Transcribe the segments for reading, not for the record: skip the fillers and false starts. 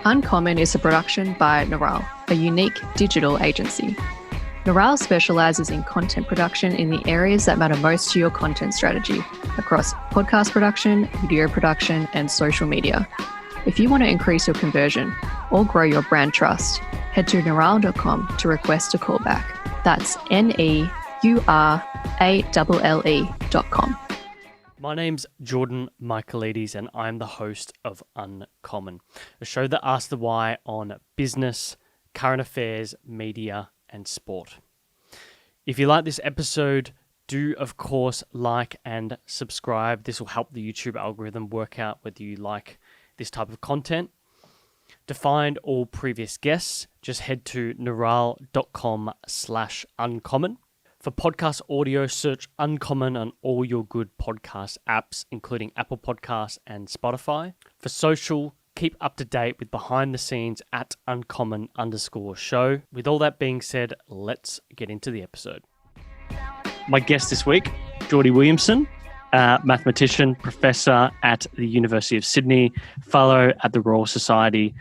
Uncommon is a production by Neuralle, a unique digital agency. Neuralle specialises in content production in the areas that matter most to your content strategy, across podcast production, video production, and social media. If you want to increase your conversion or grow your brand trust, head to neuralle.com to request a callback. That's neuralle.com. My name's Jordan Michaelides and I'm the host of Uncommon, a show that asks the why on business, current affairs, media and sport. If you like this episode, do of course like and subscribe. This will help the YouTube algorithm work out whether you like this type of content. To find all previous guests, just head to neuralle.com/uncommon. For podcast audio, search Uncommon on all your good podcast apps, including Apple Podcasts and Spotify. For social, keep up to date with behind the scenes at uncommon_show. With all that being said, let's get into the episode. My guest this week, Geordie Williamson, Mathematician Professor at the University of Sydney, Fellow at the Royal Society.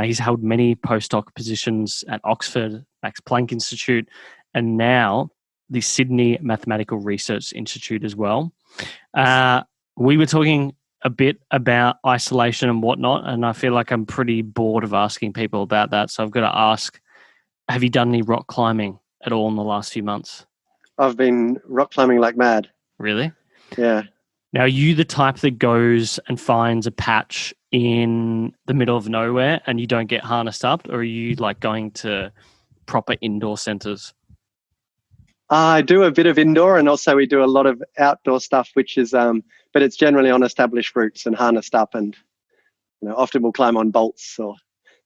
He's held many postdoc positions at Oxford, Max Planck Institute, and now the Sydney Mathematical Research Institute as well. We were talking a bit about isolation and whatnot, and I feel like I'm pretty bored of asking people about that. So I've got to ask, have you done any rock climbing at all in the last few months? I've been rock climbing like mad. Really? Yeah. Now, are you the type that goes and finds a patch in the middle of nowhere and you don't get harnessed up, or are you like going to proper indoor centres? I do a bit of indoor, and also we do a lot of outdoor stuff, which is, but it's generally on established routes and harnessed up, and often we'll climb on bolts. Or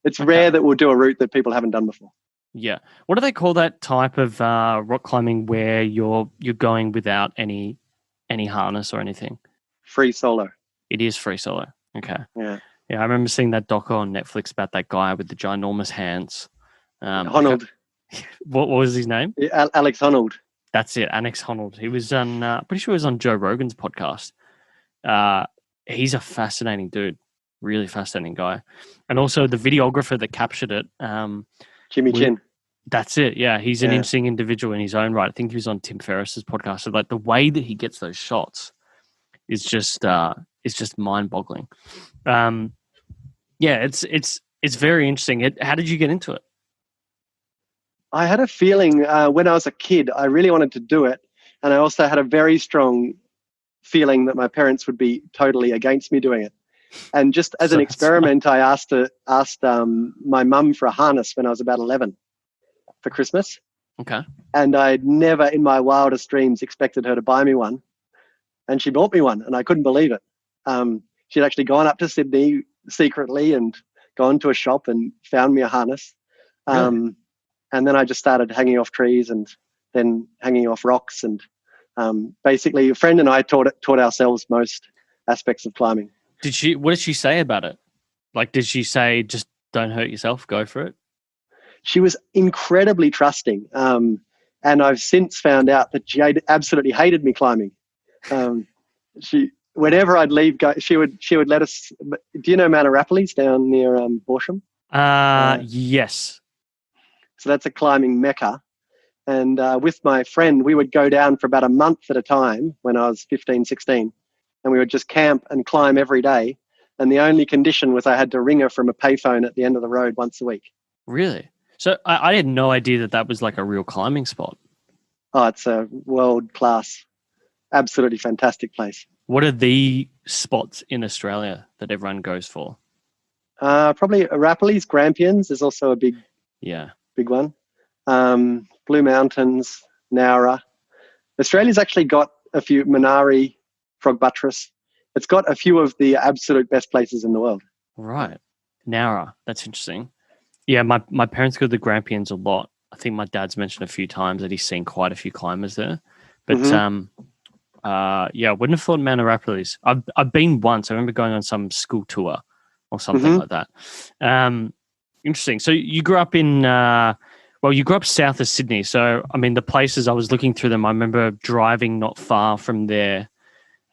it's rare that we'll do a route that people haven't done before. Yeah. What do they call that type of rock climbing where you're going without any harness or anything? Free solo. It is free solo. Okay. Yeah. Yeah, I remember seeing that doco on Netflix about that guy with the ginormous hands. Honnold. What was his name? Alex Honnold. That's it, Alex Honnold. He was on, pretty sure he was on Joe Rogan's podcast. He's a fascinating dude, really fascinating guy. And also the videographer that captured it. Jimmy Chin. That's it, yeah. He's an interesting individual in his own right. I think he was on Tim Ferriss's podcast. So like the way that he gets those shots is just mind-boggling. It's very interesting. How did you get into it? I had a feeling when I was a kid, I really wanted to do it. And I also had a very strong feeling that my parents would be totally against me doing it. And just as an experiment, I asked my mum for a harness when I was about 11 for Christmas. Okay. And I'd never in my wildest dreams expected her to buy me one. And she bought me one, and I couldn't believe it. She'd actually gone up to Sydney secretly and gone to a shop and found me a harness. Really? And then I just started hanging off trees and then hanging off rocks. And basically, a friend and I taught ourselves most aspects of climbing. What did she say about it? Like, did she say, just don't hurt yourself, go for it? She was incredibly trusting. And I've since found out that she absolutely hated me climbing. Whenever I'd leave, she would let us. Do you know Mathematicians down near Horsham? Yes. So that's a climbing mecca. And with my friend, we would go down for about a month at a time when I was 15, 16. And we would just camp and climb every day. And the only condition was I had to ring her from a payphone at the end of the road once a week. Really? So I had no idea that was like a real climbing spot. Oh, it's a world-class, absolutely fantastic place. What are the spots in Australia that everyone goes for? Probably Rapparees, Grampians is also a big one. Blue Mountains, Nowra. Australia's actually got a few, Minari, Frog Buttress. It's got a few of the absolute best places in the world. Right. Nowra, that's interesting. Yeah, my parents go to the Grampians a lot. I think my dad's mentioned a few times that he's seen quite a few climbers there. But I wouldn't have thought Mount Rapparees. I've been once. I remember going on some school tour or something like that. Interesting. So you grew up you grew up south of Sydney. So, I mean, the places I was looking through them, I remember driving not far from there.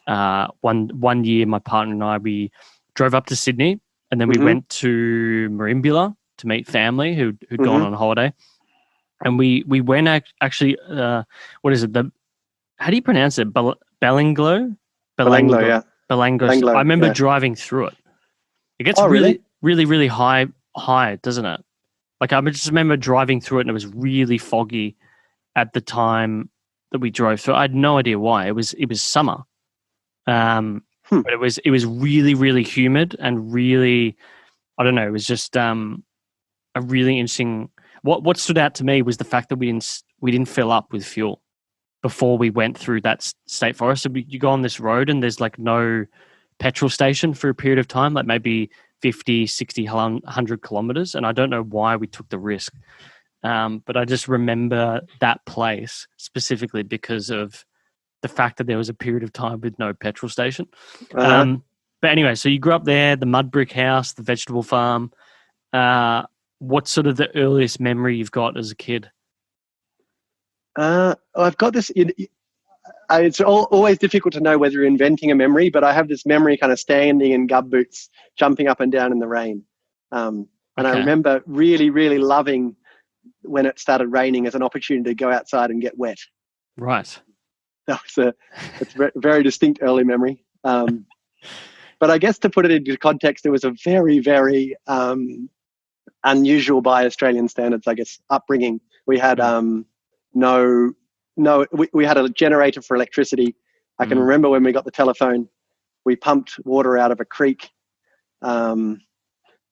One year, my partner and I, we drove up to Sydney and then we went to Merimbula to meet family who'd gone on holiday, and we went actually. What is it? How do you pronounce it? Belanglo? Belanglo, yeah. Belanglo. I remember driving through it. It gets really high, doesn't it? Like I just remember driving through it, and it was really foggy at the time that we drove through. I had no idea why. It was summer, but it was really humid and really, I don't know. It was just a really interesting. What stood out to me was the fact that we didn't fill up with fuel before we went through that state forest. So you go on this road and there's like no petrol station for a period of time, like maybe 50, 60, 100 kilometers. And I don't know why we took the risk. But I just remember that place specifically because of the fact that there was a period of time with no petrol station. But anyway, so you grew up there, the mud brick house, the vegetable farm. What's sort of the earliest memory you've got as a kid? I've got this. It's always difficult to know whether you're inventing a memory, but I have this memory kind of standing in gub boots, jumping up and down in the rain. And I remember really loving when it started raining as an opportunity to go outside and get wet. Right. It's a very distinct early memory. But I guess to put it into context, it was a very unusual by Australian standards, I guess, upbringing. We had we had a generator for electricity. I can remember when we got the telephone, we pumped water out of a creek. We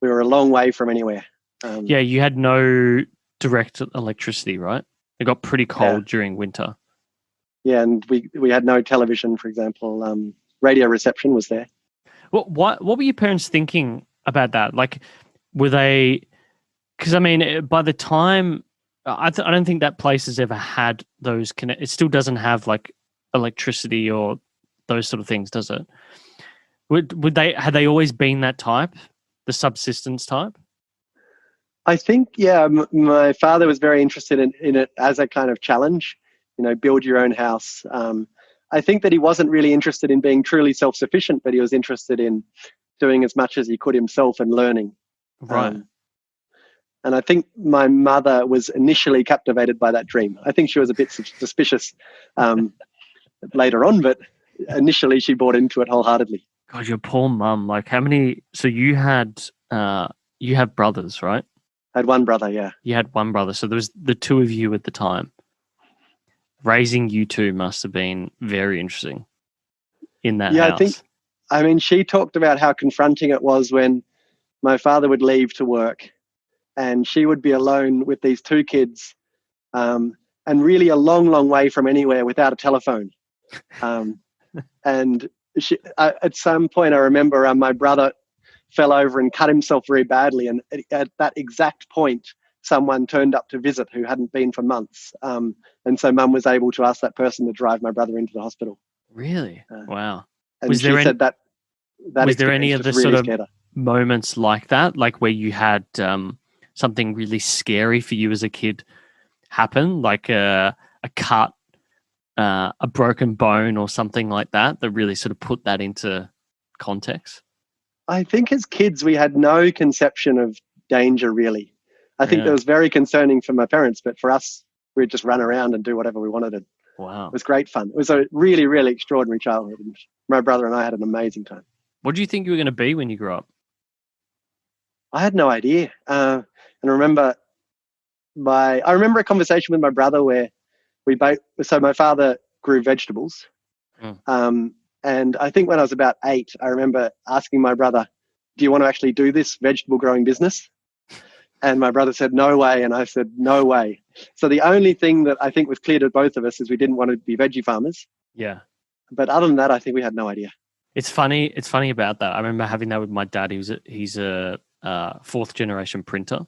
were a long way from anywhere. You had no direct electricity, right? It got pretty cold during winter. Yeah, and we had no television, for example. Radio reception was there. What were your parents thinking about that? Like, were they? Because I mean, by the time I don't think that place has ever had those connect. It still doesn't have like electricity or those sort of things, does it? Would they? Had they always been that type, the subsistence type? I think, yeah. My father was very interested in it as a kind of challenge. Build your own house. I think that he wasn't really interested in being truly self-sufficient, but he was interested in doing as much as he could himself and learning. Right. And I think my mother was initially captivated by that dream. I think she was a bit suspicious later on, but initially she bought into it wholeheartedly. God, your poor mum. Like, how many? So you have brothers, right? I had one brother, yeah. You had one brother. So there was the two of you at the time. Raising you two must have been very interesting in that house. She talked about how confronting it was when my father would leave to work and she would be alone with these two kids and really a long way from anywhere without a telephone. And at some point I remember my brother fell over and cut himself very badly, and at that exact point someone turned up to visit who hadn't been for months. And so Mum was able to ask that person to drive my brother into the hospital. Really? Wow. And she said that was there any other really sort of moments like that, like where you had something really scary for you as a kid happen, like a cut, a broken bone or something like that really sort of put that into context? I think as kids we had no conception of danger, really. I think that was very concerning for my parents, but for us, we'd just run around and do whatever we wanted. Wow. It was great fun. It was a really, really extraordinary childhood. And my brother and I had an amazing time. What do you think you were going to be when you grew up? I had no idea. And I remember a conversation with my brother where so my father grew vegetables. And I think when I was about 8, I remember asking my brother, do you want to actually do this vegetable growing business? And my brother said, no way. And I said, no way. So the only thing that I think was clear to both of us is we didn't want to be veggie farmers. Yeah. But other than that, I think we had no idea. It's funny about that. I remember having that with my dad. He's a fourth generation printer.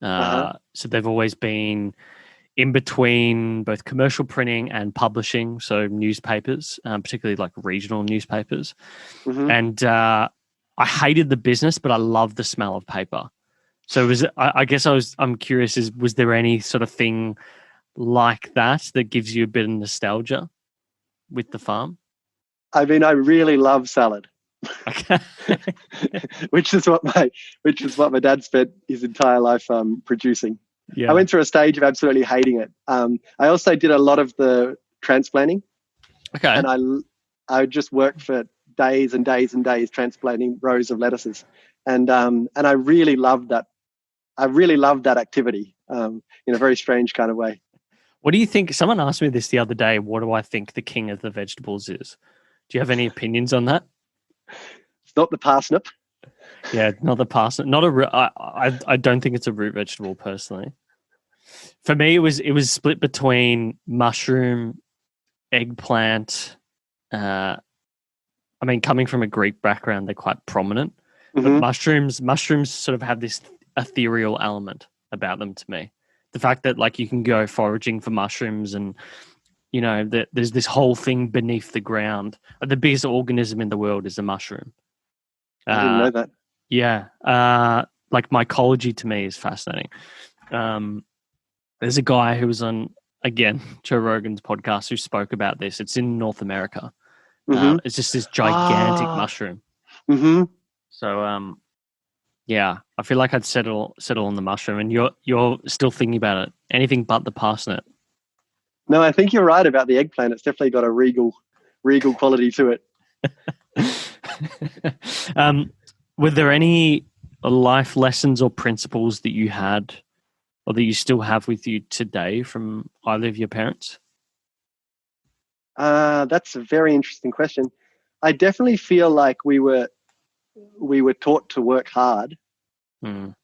So they've always been in between both commercial printing and publishing, so newspapers, particularly like regional newspapers. And I hated the business, but I loved the smell of paper. So I'm curious, was there any sort of thing like that gives you a bit of nostalgia with the farm? I mean, I really love salad. Okay. which is what my dad spent his entire life producing. Yeah. I went through a stage of absolutely hating it. I also did a lot of the transplanting, Okay. and I just worked for days and days and days transplanting rows of lettuces, and I really loved that. I really loved that activity in a very strange kind of way. What do you think? Someone asked me this the other day. What do I think the king of the vegetables is? Do you have any opinions on that? It's not the parsnip. Yeah, not the parsnip. Not a. I don't think it's a root vegetable personally. For me, it was split between mushroom, eggplant. I mean, coming from a Greek background, they're quite prominent. But Mm-hmm. mushrooms sort of have this ethereal element about them to me. The fact that like you can go foraging for mushrooms and you know that there's this whole thing beneath the ground. The biggest organism in the world is a mushroom. I didn't know that. Yeah. Like mycology to me is fascinating. There's a guy who was on, again, Joe Rogan's podcast who spoke about this. It's in North America. Mm-hmm. It's just this gigantic Ah. mushroom. Mm-hmm. So, yeah, I feel like I'd settle on the mushroom, and you're still thinking about it. Anything but the parsnip. No, I think you're right about the eggplant. It's definitely got a regal quality to it. Were there any life lessons or principles that you had, or that you still have with you today from either of your parents? That's a very interesting question. I definitely feel like we were taught to work hard, but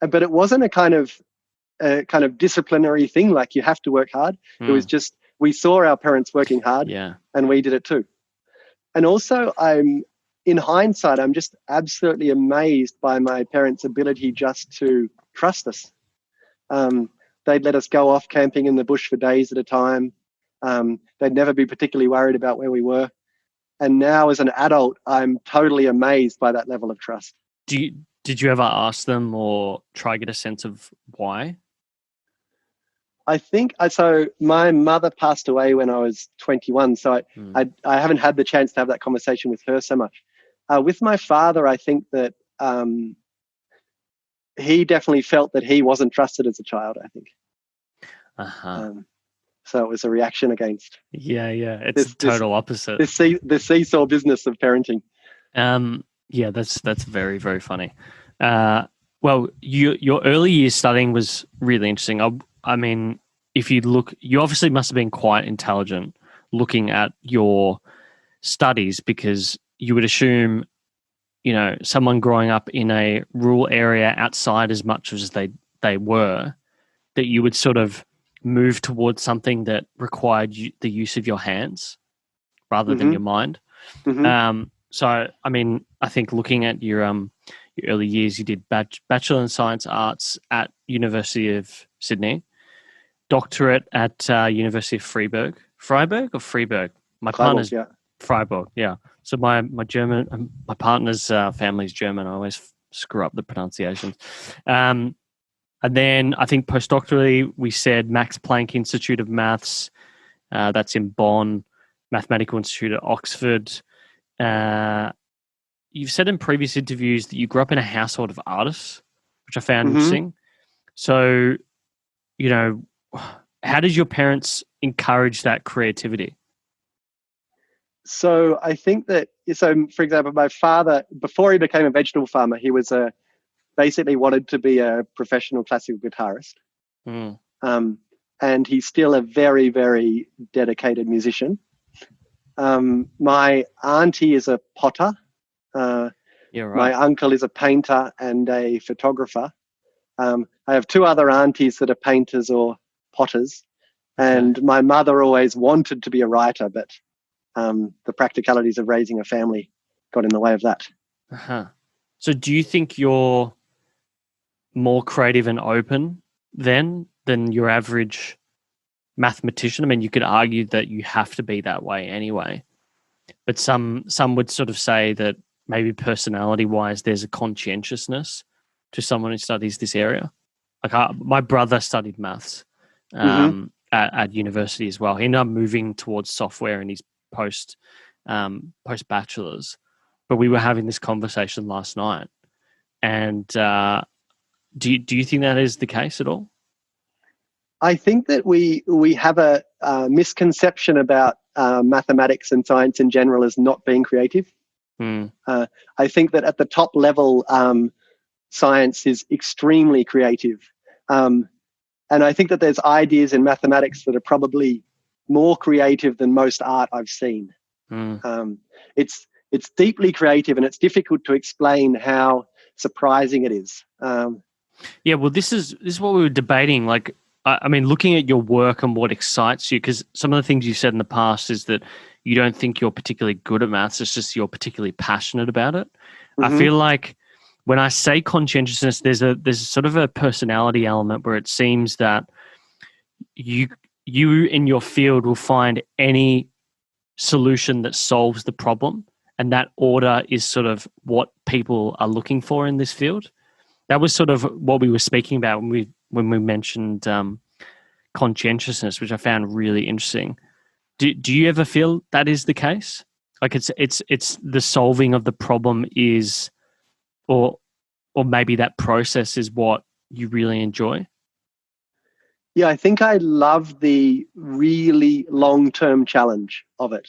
it wasn't a kind of disciplinary thing. Like you have to work hard. It was just we saw our parents working hard, Yeah, and we did it too. And also, in hindsight, I'm just absolutely amazed by my parents' ability just to trust us. They'd let us go off camping in the bush for days at a time. They'd never be particularly worried about where we were. And now as an adult, I'm totally amazed by that level of trust. Did you ever ask them or try to get a sense of why? I think so. My mother passed away when I was 21, so I haven't had the chance to have that conversation with her so much. With my father, I think that he definitely felt that he wasn't trusted as a child. I think. So it was a reaction against. Yeah. It's total opposite. The seesaw business of parenting. Yeah, that's very, very funny. Well, your early years studying was really interesting. I mean, if you look, you obviously must have been quite intelligent looking at your studies, because you would assume, you know, someone growing up in a rural area outside as much as they were, that you would sort of move towards something that required the use of your hands rather than your mind. Mm-hmm. So, I mean, I think looking at your early years, you did Bachelor in Science Arts at University of Sydney, doctorate at University of Freiburg. Freiburg or Freiburg? My partner's Freiburg, yeah. So my German, my partner's family's German. I always screw up the pronunciations. And then I think postdoctorally, we said Max Planck Institute of Maths. That's in Bonn, Mathematical Institute at Oxford. You've said in previous interviews that you grew up in a household of artists, which I found interesting. So, you know, how did your parents encourage that creativity? So I think that, for example, my father, before he became a vegetable farmer, he was basically wanted to be a professional classical guitarist. And he's still a very, very dedicated musician. My auntie is a potter. My uncle is a painter and a photographer. I have two other aunties that are painters or potters. And my mother always wanted to be a writer, but the practicalities of raising a family got in the way of that. So do you think you're more creative and open then than your average mathematician? I mean, you could argue that you have to be that way anyway, but some would sort of say that maybe personality-wise, there's a conscientiousness to someone who studies this area. Like my brother studied maths at university as well. He ended up moving towards software in his post post-bachelor's, but we were having this conversation last night. And do you think that is the case at all? I think that we have a misconception about mathematics and science in general as not being creative. I think that at the top level, science is extremely creative. And I think that there's ideas in mathematics that are probably more creative than most art I've seen. It's deeply creative, and it's difficult to explain how surprising it is. Yeah, well, this is what we were debating. Like, I mean, looking at your work and what excites you, because some of the things you said in the past is that you don't think you're particularly good at maths. It's just you're particularly passionate about it. I feel like when I say conscientiousness, there's sort of a personality element where it seems that you in your field will find any solution that solves the problem, and that order is sort of what people are looking for in this field. That was sort of what we were speaking about when we mentioned conscientiousness, which I found really interesting. Do you ever feel that is the case? Like it's the solving of the problem is, or maybe that process is what you really enjoy? Yeah, I think I love the really long-term challenge of it.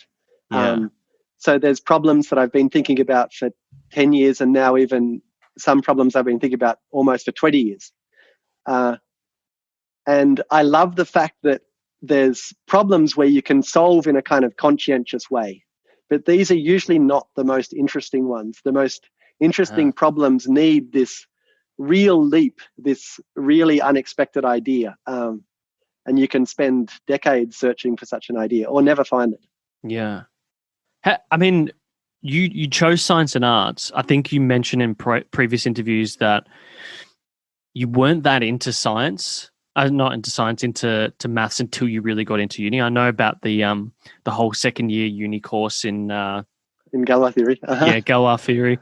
Yeah. So there's problems that I've been thinking about for 10 years, and now even some problems I've been thinking about almost for 20 years. And I love the fact that there's problems where you can solve in a kind of conscientious way, but these are usually not the most interesting ones. The most interesting problems need this real leap, this really unexpected idea. And you can spend decades searching for such an idea or never find it. Yeah. I mean, you chose science and arts. I think you mentioned in previous interviews that you weren't that into science, not into science, into maths until you really got into uni. I know about the whole second year uni course in Galois theory. Yeah, Galois theory,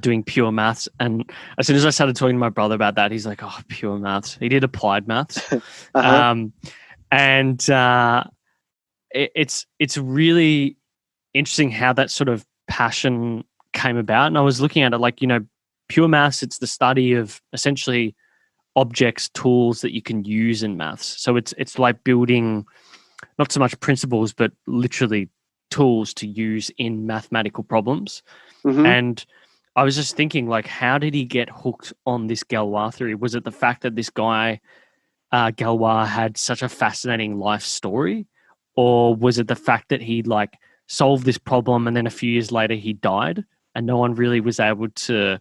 doing pure maths. And as soon as I started talking to my brother about that, he's like, "Oh, pure maths." He did applied maths, it's really interesting how that sort of passion came about. And I was looking at it like, pure maths, it's the study of essentially objects, tools that you can use in maths. So it's like building not so much principles, but literally tools to use in mathematical problems. And I was just thinking, like, how did he get hooked on this Galois theory? Was it the fact that this guy, Galois, had such a fascinating life story? Or was it the fact that he like solved this problem and then a few years later he died and no one really was able to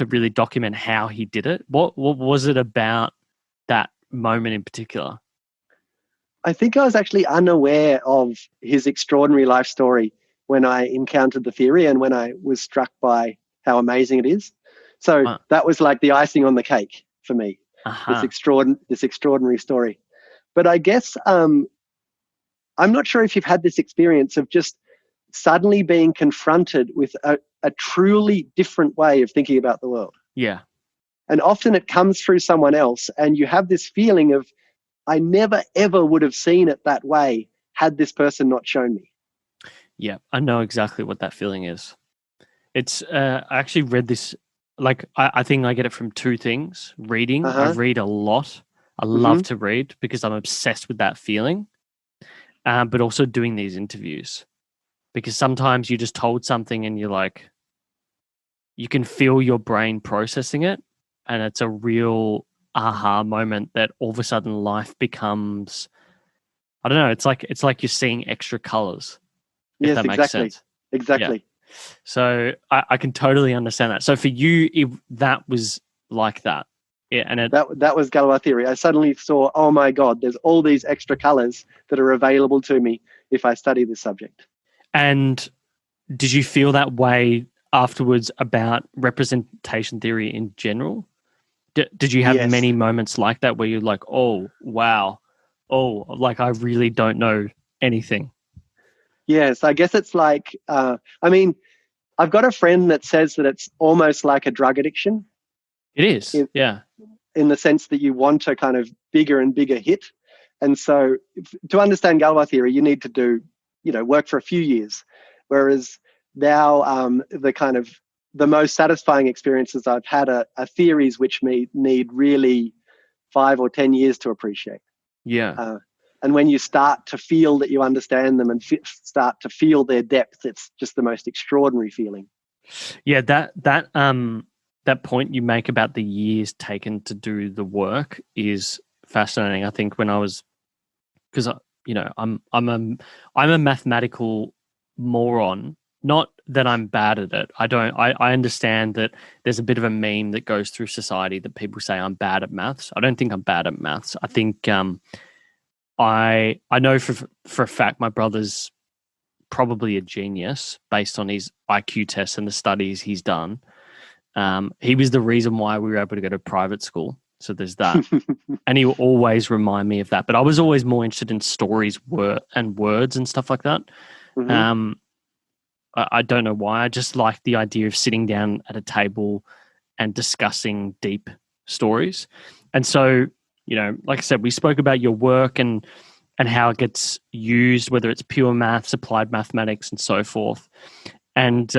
really document how he did it? What was it about that moment in particular? I think I was actually unaware of his extraordinary life story when I encountered the theory and when I was struck by how amazing it is. So that was like the icing on the cake for me, this extraordinary story. But I guess I'm not sure if you've had this experience of just suddenly being confronted with a truly different way of thinking about the world. Yeah. And often it comes through someone else, and you have this feeling of, I never, ever would have seen it that way had this person not shown me. Yeah, I know exactly what that feeling is. It's, I actually read this, like, I think I get it from two things. Reading, I read a lot. I love to read because I'm obsessed with that feeling. But also doing these interviews, because sometimes you just told something and you're like, you can feel your brain processing it, and it's a real aha moment that all of a sudden life becomes, I don't know, it's like you're seeing extra colors. If that makes sense. Exactly. Yeah. So I can totally understand that. So for you, that was like that. Yeah, and that was Galois theory. I suddenly saw, oh my God, there's all these extra colors that are available to me if I study this subject. And did you feel that way afterwards about representation theory in general? Did you have many moments like that where you're like, oh, wow, oh, like I really don't know anything? Yes, I guess it's like, I mean, I've got a friend that says that it's almost like a drug addiction. It is, yeah. In the sense that you want a kind of bigger and bigger hit. And so to understand Galois theory, you need to do, work for a few years Whereas now the most satisfying experiences I've had are theories which need really 5 or 10 years to appreciate. Yeah. And when you start to feel that you understand them and start to feel their depth, it's just the most extraordinary feeling. Yeah, that point you make about the years taken to do the work is fascinating. I think when I was, because I'm a mathematical moron. Not that I'm bad at it. I understand that there's a bit of a meme that goes through society that people say I'm bad at maths. I don't think I'm bad at maths. I think I know for a fact my brother's probably a genius based on his IQ tests and the studies he's done. He was the reason why we were able to go to private school. So there's that. And he will always remind me of that. But I was always more interested in stories, and words and stuff like that. Mm-hmm. I don't know why. I just like the idea of sitting down at a table and discussing deep stories. And so, like I said, we spoke about your work and how it gets used, whether it's pure maths, applied mathematics, and so forth. And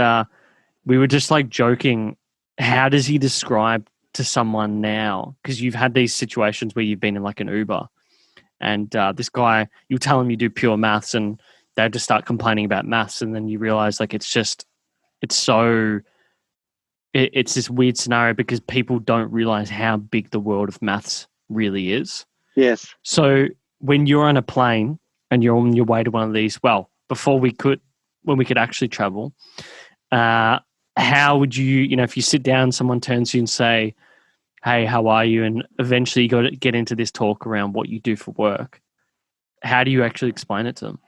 we were just like joking, how does he describe to someone now? Because you've had these situations where you've been in like an Uber and this guy, you tell him you do pure maths and they just start complaining about maths, and then you realize like it's this weird scenario because people don't realize how big the world of maths really is. Yes. So when you're on a plane and you're on your way to one of these, well, when we could actually travel, how would you, if you sit down, someone turns to you and say, hey, how are you? And eventually you got to get into this talk around what you do for work. How do you actually explain it to them?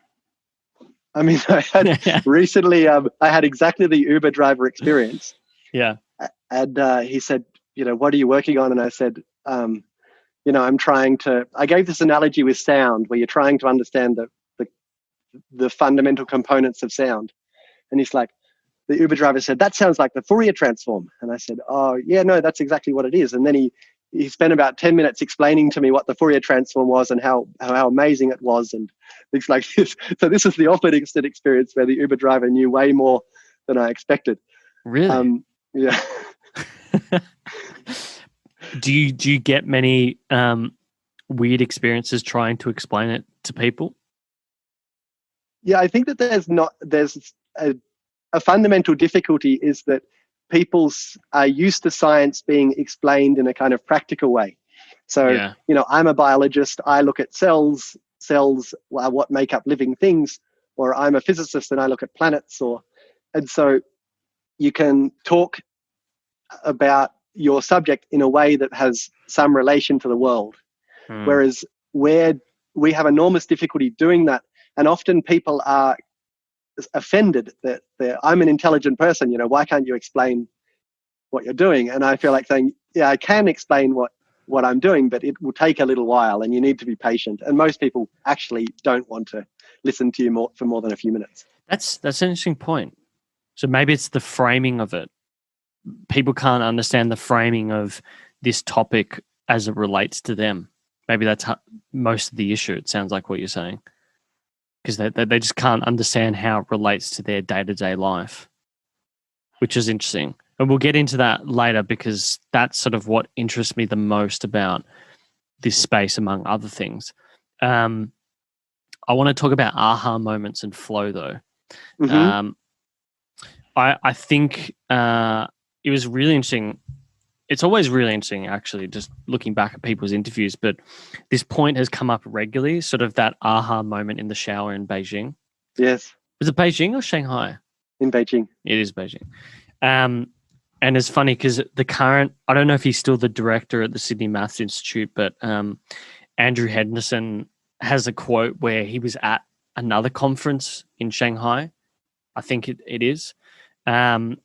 I mean, I had recently, I had exactly the Uber driver experience. Yeah. And he said, what are you working on? And I said, I gave this analogy with sound where you're trying to understand the fundamental components of sound. And he's like, the Uber driver said, that sounds like the Fourier transform. And I said, oh, yeah, no, that's exactly what it is. And then he spent about 10 minutes explaining to me what the Fourier transform was and how amazing it was and things like this. So this is the opposite experience where the Uber driver knew way more than I expected. Really? Yeah. Do you get many weird experiences trying to explain it to people? Yeah, I think that there's a fundamental difficulty is that people are used to science being explained in a kind of practical way. So, I'm a biologist. I look at cells. Cells are what make up living things. Or I'm a physicist and I look at planets. And so you can talk about your subject in a way that has some relation to the world. Whereas we have enormous difficulty doing that. And often people are offended that I'm an intelligent person, why can't you explain what you're doing? And I feel like saying, yeah, I can explain what I'm doing, but it will take a little while and you need to be patient. And most people actually don't want to listen to you for more than a few minutes. That's an interesting point. So maybe it's the framing of it. People can't understand the framing of this topic as it relates to them. Maybe that's most of the issue. It sounds like what you're saying. Because they just can't understand how it relates to their day-to-day life, which is interesting. And we'll get into that later because that's sort of what interests me the most about this space, among other things. I want to talk about aha moments and flow, though. Mm-hmm. I think it was really interesting. It's always really interesting, actually, just looking back at people's interviews. But this point has come up regularly, sort of that aha moment in the shower in Beijing. Yes. Was it Beijing or Shanghai? In Beijing. It is Beijing. And it's funny because I don't know if he's still the director at the Sydney Maths Institute, but Andrew Henderson has a quote where he was at another conference in Shanghai. I think it is. And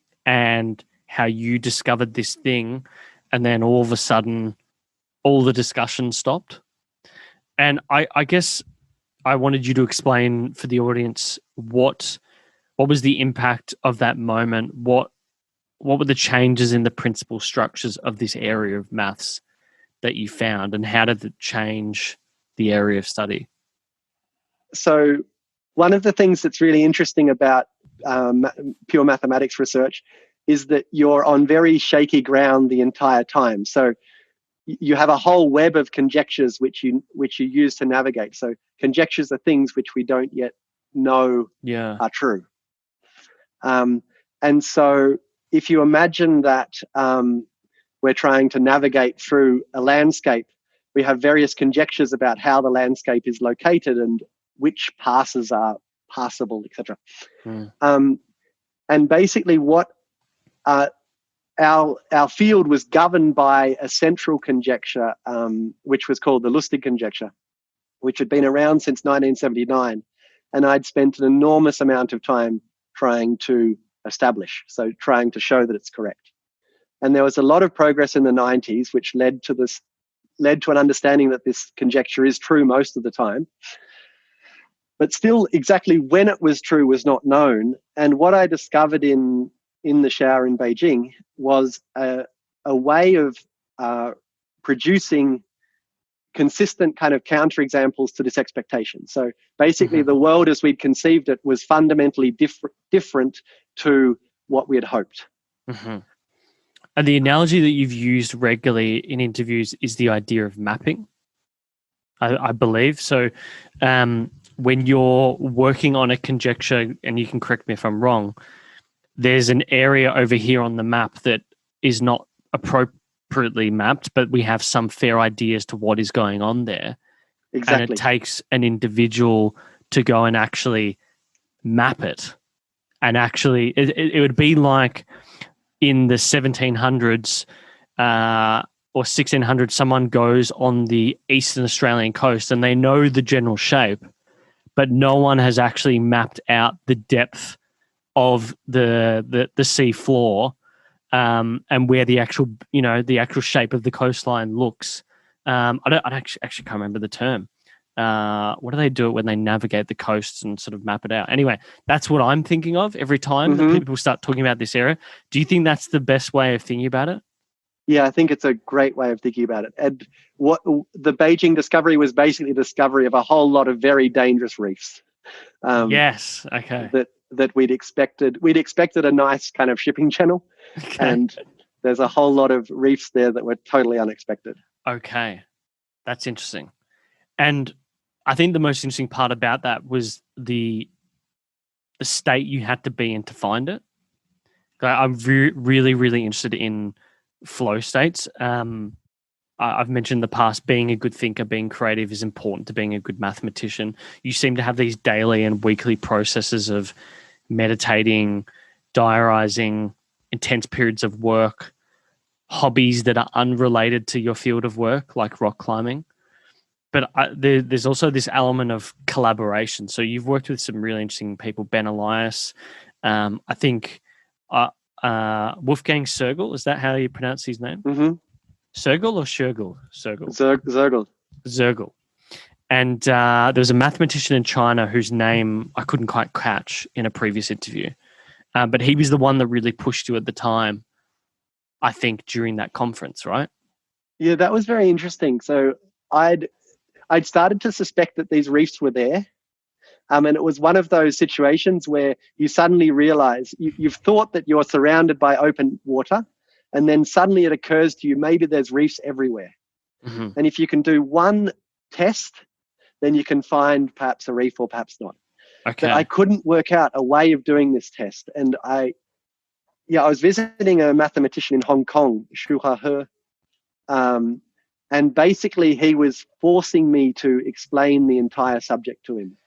how you discovered this thing, and then all of a sudden, all the discussion stopped. And I guess I wanted you to explain for the audience what was the impact of that moment. What were the changes in the principal structures of this area of maths that you found, and how did it change the area of study? So one of the things that's really interesting about pure mathematics research is that you're on very shaky ground the entire time. So you have a whole web of conjectures which you use to navigate. So conjectures are things which we don't yet know are true. And so if you imagine that we're trying to navigate through a landscape, we have various conjectures about how the landscape is located and which passes are passable, etc. And basically what our field was governed by a central conjecture, which was called the Lustig Conjecture, which had been around since 1979. And I'd spent an enormous amount of time trying to establish, so trying to show that it's correct. And there was a lot of progress in the 90s, which led to an understanding that this conjecture is true most of the time. But still, exactly when it was true was not known. And what I discovered in the shower in Beijing was a way of producing consistent kind of counterexamples to this expectation. So basically, the world as we'd conceived it was fundamentally different to what we had hoped. And the analogy that you've used regularly in interviews is the idea of mapping, I believe. So when you're working on a conjecture, and you can correct me if I'm wrong, there's an area over here on the map that is not appropriately mapped, but we have some fair idea as to what is going on there. Exactly. And it takes an individual to go and actually map it. And actually, it would be like in the 1700s or 1600s, someone goes on the Eastern Australian coast and they know the general shape, but no one has actually mapped out the depth of the sea floor and where the actual shape of the coastline looks. I actually can't remember the term. What do they do when they navigate the coasts and sort of map it out? Anyway, that's what I'm thinking of every time that people start talking about this area. Do you think that's the best way of thinking about it? Yeah, I think it's a great way of thinking about it. And what the Beijing Discovery was basically the discovery of a whole lot of very dangerous reefs. Yes. Okay. That we'd expected. We'd expected a nice kind of shipping channel, and there's a whole lot of reefs there that were totally unexpected. Okay, that's interesting. And I think the most interesting part about that was the state you had to be in to find it. I'm really, really interested in flow states. I've mentioned in the past, being a good thinker, being creative is important to being a good mathematician. You seem to have these daily and weekly processes of meditating, diarizing, intense periods of work, hobbies that are unrelated to your field of work, like rock climbing. But there's also this element of collaboration. So you've worked with some really interesting people, Ben Elias, I think Wolfgang Sergel, is that how you pronounce his name? Mm-hmm. Sergel or Shergel? Sergel. Zergel. And there was a mathematician in China whose name I couldn't quite catch in a previous interview. But he was the one that really pushed you at the time, I think, during that conference, right? Yeah, that was very interesting. So I'd started to suspect that these reefs were there. And it was one of those situations where you suddenly realize you've thought that you're surrounded by open water, and then suddenly it occurs to you, maybe there's reefs everywhere. Mm-hmm. And if you can do one test, then you can find perhaps a reef or perhaps not. Okay. But I couldn't work out a way of doing this test. And I was visiting a mathematician in Hong Kong, Xu He, and basically he was forcing me to explain the entire subject to him.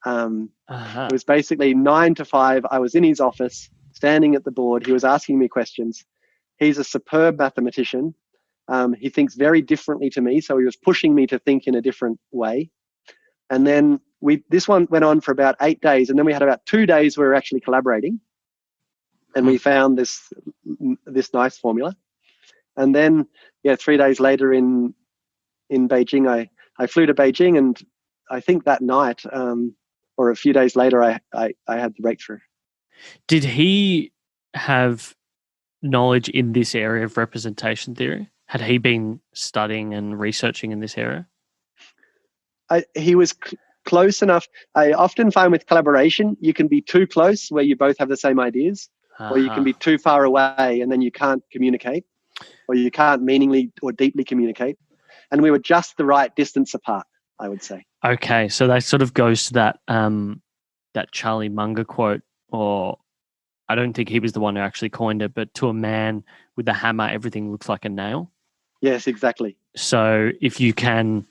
It was basically 9 to 5. I was in his office, standing at the board. He was asking me questions. He's a superb mathematician. He thinks very differently to me, so he was pushing me to think in a different way. And then this one went on for about 8 days, and then we had about 2 days where we were actually collaborating, and we found this nice formula. And then, 3 days later in Beijing, I flew to Beijing, and I think that night, or a few days later, I had the breakthrough. Did he have knowledge in this area of representation theory? Had he been studying and researching in this area? He was close enough. I often find with collaboration, you can be too close where you both have the same ideas, or you can be too far away and then you can't communicate, or you can't meaningly or deeply communicate. And we were just the right distance apart, I would say. Okay, so that sort of goes to that Charlie Munger quote, or I don't think he was the one who actually coined it, but to a man with a hammer, everything looks like a nail. Yes, exactly. So if you can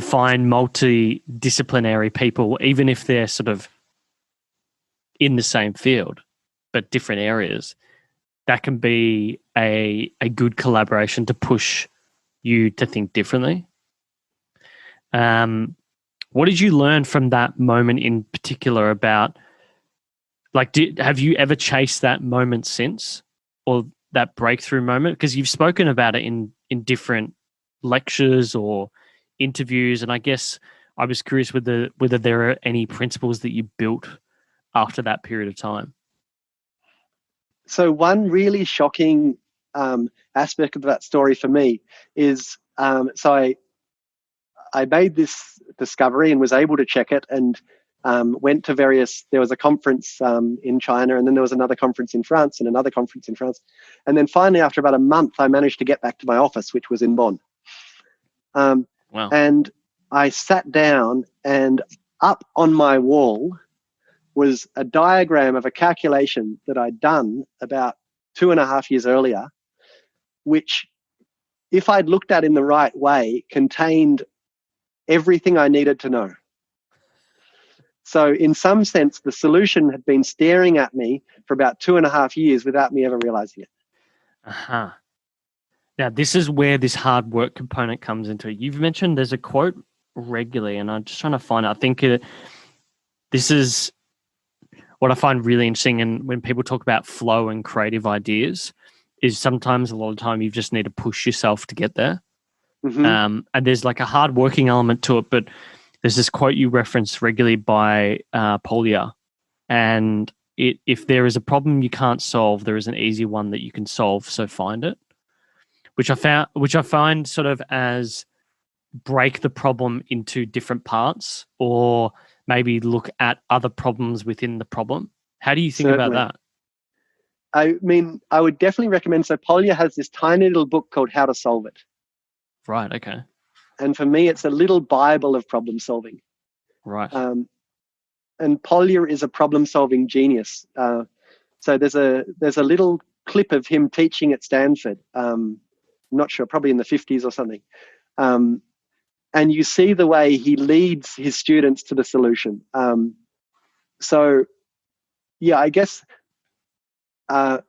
find multidisciplinary people, even if they're sort of in the same field but different areas, that can be a good collaboration to push you to think differently. What did you learn from that moment in particular about, like, have you ever chased that moment since, or that breakthrough moment? Because you've spoken about it in different lectures or interviews, and I guess I was curious whether there are any principles that you built after that period of time. So one really shocking aspect of that story for me is, so I made this discovery and was able to check it, and went to there was a conference in China, and then there was another conference in France and another conference in France. And then finally, after about a month, I managed to get back to my office, which was in Bonn. Wow. And I sat down, and up on my wall was a diagram of a calculation that I'd done about 2.5 years earlier, which, if I'd looked at in the right way, contained everything I needed to know. So in some sense, the solution had been staring at me for about 2.5 years without me ever realizing it. Uh-huh. Now, this is where this hard work component comes into it. You've mentioned there's a quote regularly, and I'm just trying to find it. I think this is what I find really interesting. And when people talk about flow and creative ideas, is sometimes a lot of the time you just need to push yourself to get there. Mm-hmm. And there's like a hard working element to it, but there's this quote you reference regularly by Polya, and if there is a problem you can't solve, there is an easy one that you can solve, so find it. Which I find sort of as break the problem into different parts, or maybe look at other problems within the problem. How do you think about that? I mean, I would definitely recommend. So Polya has this tiny little book called How to Solve It. Right. Okay. And for me, it's a little Bible of problem solving. Right. And Polya is a problem solving genius. So there's a little clip of him teaching at Stanford. I'm not sure, probably in the 50s or something. And you see the way he leads his students to the solution. So, yeah, I guess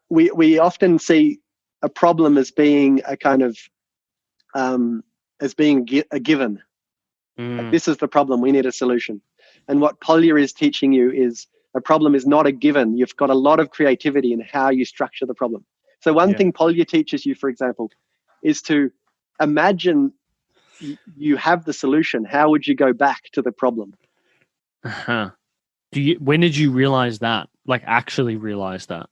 we often see a problem as being a kind of as being a given. Like, this is the problem, we need a solution. And what Polya is teaching you is a problem is not a given. You've got a lot of creativity in how you structure the problem. So one thing Polya teaches you, for example, is to imagine you have the solution. How would you go back to the problem? Uh-huh. When did you realize that? Like, actually realize that?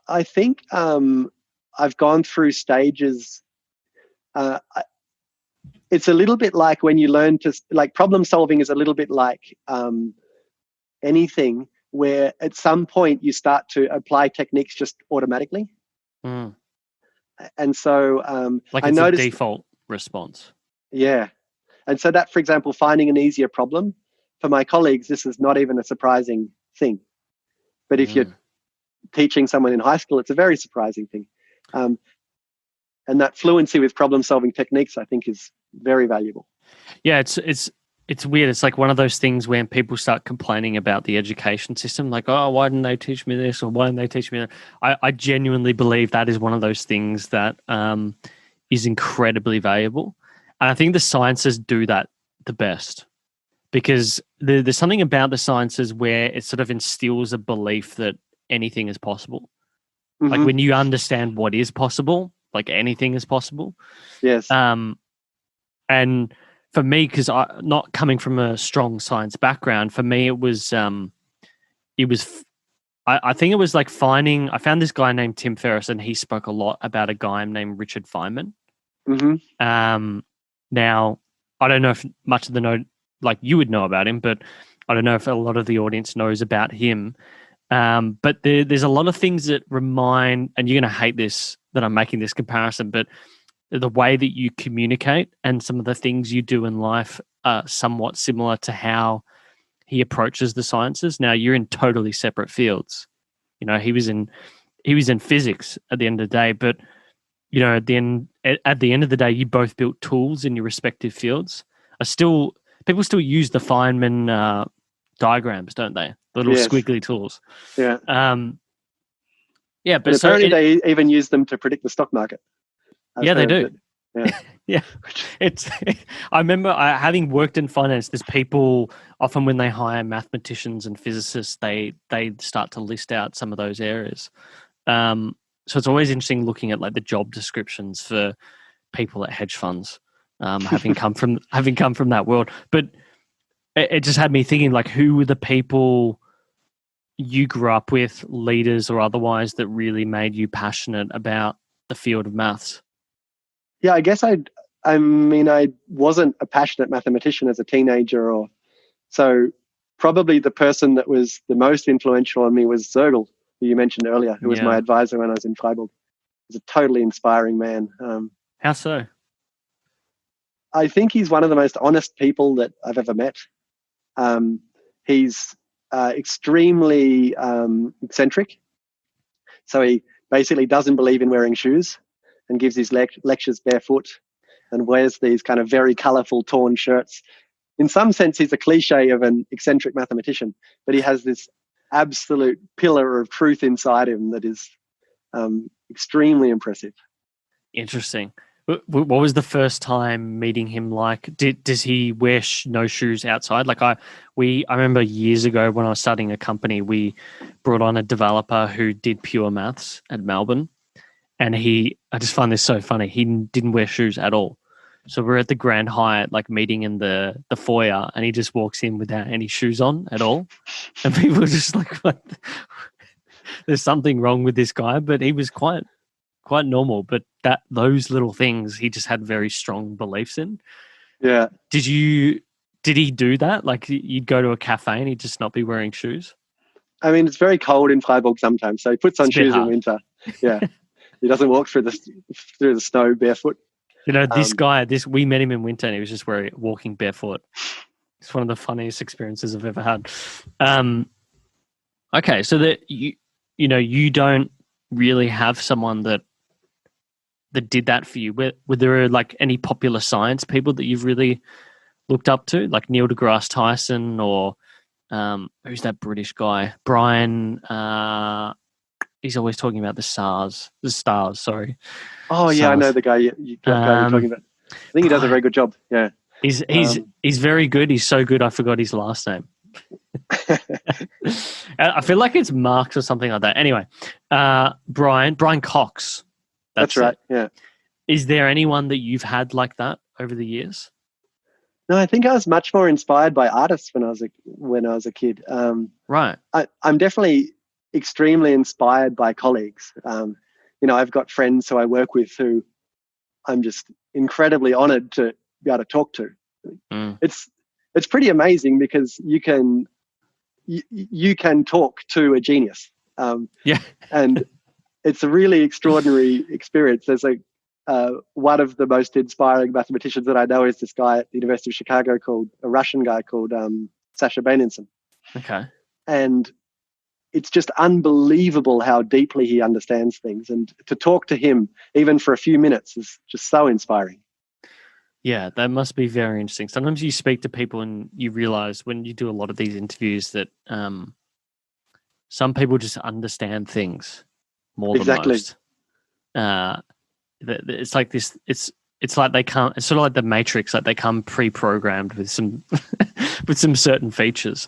I think I've gone through stages. It's a little bit like when you learn to, like, problem solving is a little bit like anything where at some point you start to apply techniques just automatically. And so like, I it's noticed a default response. Yeah. And so that, for example, finding an easier problem, for my colleagues, this is not even a surprising thing. But if you're teaching someone in high school, it's a very surprising thing. And that fluency with problem-solving techniques, I think, is very valuable. Yeah, it's weird. It's like one of those things when people start complaining about the education system, like, oh, why didn't they teach me this, or why didn't they teach me that? I genuinely believe that is one of those things that is incredibly valuable. And I think the sciences do that the best, because there's something about the sciences where it sort of instills a belief that anything is possible. Mm-hmm. Like, when you understand what is possible, like, anything is possible. Yes. And for me, because not coming from a strong science background, for me I think it was like I found this guy named Tim Ferriss, and he spoke a lot about a guy named Richard Feynman. Mm-hmm. Now, I don't know if much of the like you would know about him, but I don't know if a lot of the audience knows about him. But there's a lot of things that remind, and you're going to hate this that I'm making this comparison, but the way that you communicate and some of the things you do in life are somewhat similar to how he approaches the sciences. Now, you're in totally separate fields. You know, he was in physics at the end of the day, but you know, at the end of the day, you both built tools in your respective fields. People still use the Feynman diagrams, don't they? The little squiggly tools. Yeah. Yeah, but and apparently they even use them to predict the stock market. Yeah, they do. Yeah. Yeah. I remember having worked in finance, there's people often when they hire mathematicians and physicists, they start to list out some of those areas. So it's always interesting looking at like the job descriptions for people at hedge funds, having come from that world. But it just had me thinking, like, who were the people you grew up with, leaders or otherwise, that really made you passionate about the field of maths? Yeah, I guess I wasn't a passionate mathematician as a teenager, so probably the person that was the most influential on me was Zergel, who you mentioned earlier, who was my advisor when I was in Freiburg. He's a totally inspiring man. How so? I think he's one of the most honest people that I've ever met. He's extremely eccentric. So he basically doesn't believe in wearing shoes and gives his lectures barefoot and wears these kind of very colorful torn shirts. In some sense, he's a cliche of an eccentric mathematician, but he has this absolute pillar of truth inside him that is extremely impressive. Interesting. What was the first time meeting him like? Does he wear no shoes outside? Like I remember years ago when I was starting a company, we brought on a developer who did pure maths at Melbourne, and I just find this so funny. He didn't wear shoes at all. So we're at the Grand Hyatt, like meeting in the foyer, and he just walks in without any shoes on at all, and people are just like, what? There's something wrong with this guy, but he was quite normal, but those little things he just had very strong beliefs in. Yeah. Did he do that? Like you'd go to a cafe and he'd just not be wearing shoes? I mean, it's very cold in Freiburg sometimes, so he puts on shoes in winter. Yeah. He doesn't walk through the snow barefoot. You know, this guy, we met him in winter and he was just walking barefoot. It's one of the funniest experiences I've ever had. Okay, so that you don't really have someone that did that for you. Were there like any popular science people that you've really looked up to, like Neil deGrasse Tyson or who's that British guy? Brian. He's always talking about the stars. Sorry. Oh yeah, I know the guy you're talking about. I think he does a very good job. Yeah. He's very good. He's so good I forgot his last name. I feel like it's Marx or something like that. Anyway, Brian Cox. That's right. Yeah. Is there anyone that you've had like that over the years? No, I think I was much more inspired by artists when I was a kid. Right. I'm definitely extremely inspired by colleagues. I've got friends who I work with who I'm just incredibly honored to be able to talk to. It's pretty amazing because you can talk to a genius. And it's a really extraordinary experience. There's one of the most inspiring mathematicians that I know is this guy at the University of Chicago a Russian guy called Sasha Benenson. Okay. And it's just unbelievable how deeply he understands things. And to talk to him, even for a few minutes, is just so inspiring. Yeah, that must be very interesting. Sometimes you speak to people and you realize when you do a lot of these interviews that some people just understand things more than most. It's like this. It's like they come. It's sort of like the Matrix. Like they come pre-programmed with some with some certain features.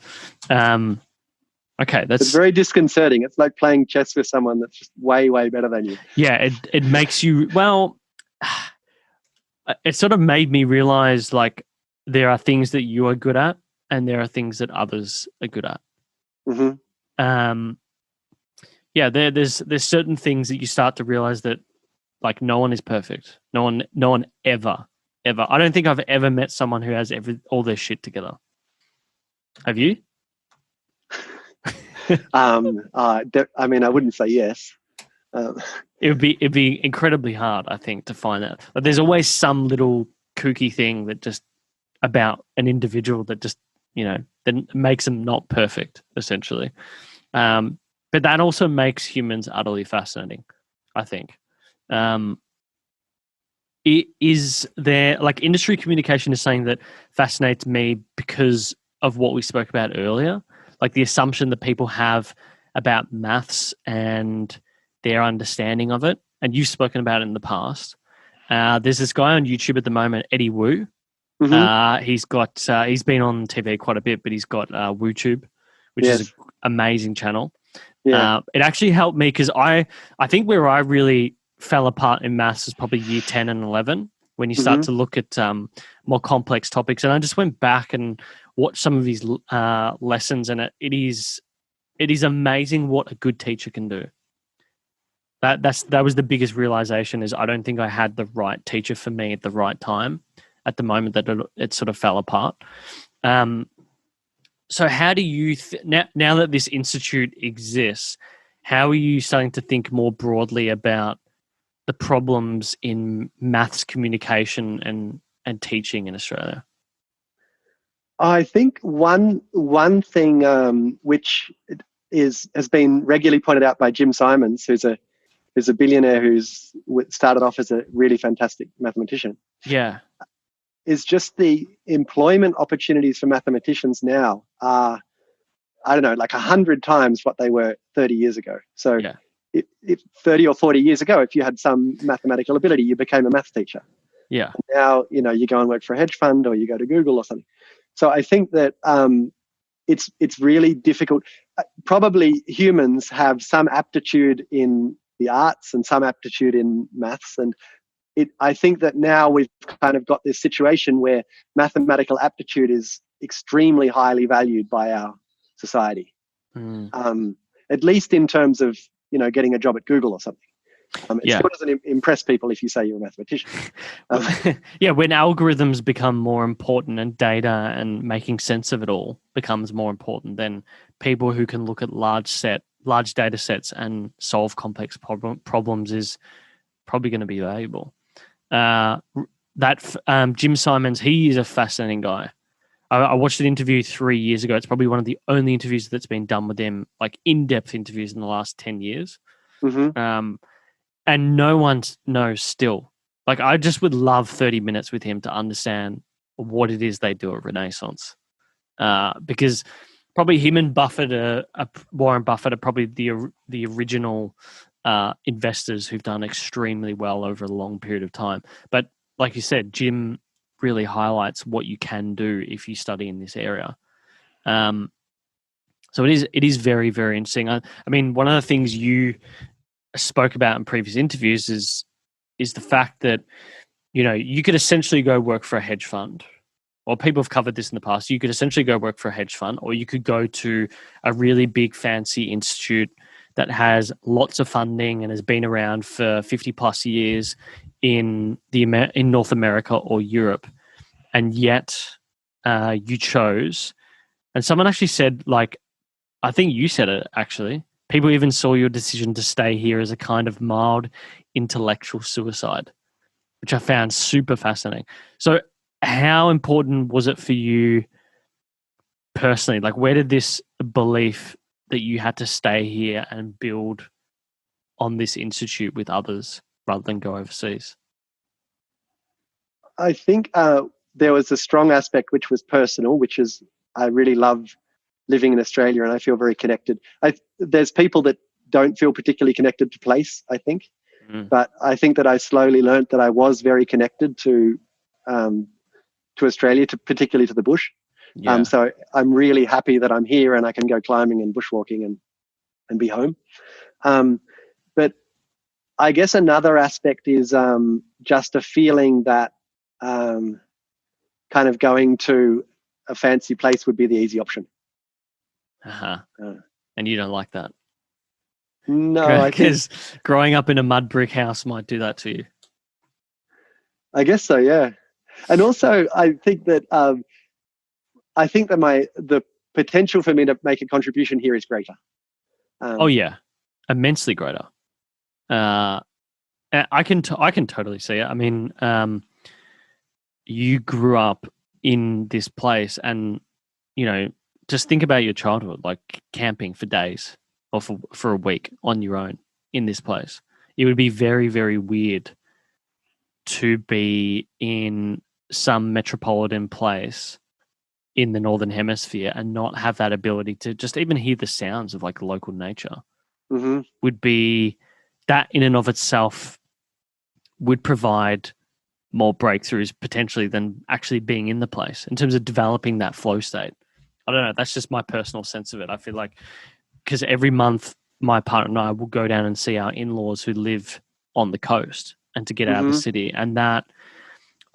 Okay, it's very disconcerting. It's like playing chess with someone that's just way, way better than you. Yeah, it makes you it sort of made me realize like there are things that you are good at and there are things that others are good at. Mm-hmm. There's certain things that you start to realize that like no one is perfect. No one ever ever. I don't think I've ever met someone who has all their shit together. Have you? I mean, I wouldn't say yes. It'd be incredibly hard, I think, to find that. But there's always some little kooky thing that just about an individual that just, that makes them not perfect, essentially. But that also makes humans utterly fascinating, I think. Is there, like, industry communication is something that fascinates me because of what we spoke about earlier, like the assumption that people have about maths and their understanding of it. And you've spoken about it in the past. There's this guy on YouTube at the moment, Eddie Wu. Mm-hmm. He's been on TV quite a bit, but he's got WooTube, which is an amazing channel. Yeah. It actually helped me because I think where I really fell apart in maths is probably year 10 and 11 when you start to look at more complex topics. And I just went back and watched some of his lessons, and it is amazing what a good teacher can do. That was the biggest realization, is I don't think I had the right teacher for me at the right time at the moment that it sort of fell apart. So how do you, now that this institute exists, how are you starting to think more broadly about the problems in maths communication and teaching in Australia? I think one thing which has been regularly pointed out by Jim Simons, who's a billionaire who's started off as a really fantastic mathematician. Yeah. Is just the employment opportunities for mathematicians now are, I don't know, like 100 times what they were 30 years ago. So if 30 or 40 years ago, if you had some mathematical ability, you became a math teacher. Yeah. And now, you go and work for a hedge fund, or you go to Google or something. So I think that it's really difficult. Probably humans have some aptitude in the arts and some aptitude in maths, and I think that now we've kind of got this situation where mathematical aptitude is extremely highly valued by our society, at least in terms of, getting a job at Google or something. It still doesn't impress people if you say you're a mathematician. When algorithms become more important and data and making sense of it all becomes more important, then people who can look at large data sets and solve complex problems is probably going to be valuable. Jim Simons, he is a fascinating guy. I watched an interview 3 years ago. It's probably one of the only interviews that's been done with him, like in-depth interviews in the last 10 years. Mm-hmm. And no one knows still. Like, I just would love 30 minutes with him to understand what it is they do at Renaissance. Because probably him and Warren Buffett are probably the original investors who've done extremely well over a long period of time. But like you said, Jim really highlights what you can do if you study in this area. So it is very, very interesting. I mean, one of the things you spoke about in previous interviews is the fact that, you could essentially go work for a hedge fund, or people have covered this in the past. You could essentially go work for a hedge fund, or you could go to a really big fancy institute that has lots of funding and has been around for 50 plus years in North America or Europe. And yet you chose, and someone actually said, like, I think you said it actually, people even saw your decision to stay here as a kind of mild intellectual suicide, which I found super fascinating. So how important was it for you personally? Like, where did this belief that you had to stay here and build on this institute with others rather than go overseas? I think there was a strong aspect which was personal, which is I really love living in Australia and I feel very connected. There's people that don't feel particularly connected to place, I think. But I think that I slowly learned that I was very connected to Australia, particularly to the bush. Yeah. So I'm really happy that I'm here and I can go climbing and bushwalking and be home. But I guess another aspect is just a feeling that kind of going to a fancy place would be the easy option. And you don't like that? No, because growing up in a mud brick house might do that to you. I guess so, yeah. And also, I think that the potential for me to make a contribution here is greater. Oh yeah, immensely greater. I can totally see it. I mean, you grew up in this place, and just think about your childhood, like camping for days or for a week on your own in this place. It would be very, very weird to be in some metropolitan place in the Northern Hemisphere and not have that ability to just even hear the sounds of like local nature. Mm-hmm. Would be that in and of itself would provide more breakthroughs potentially than actually being in the place in terms of developing that flow state. I don't know. That's just my personal sense of it. I feel like because every month my partner and I will go down and see our in-laws who live on the coast and to get out of the city, and that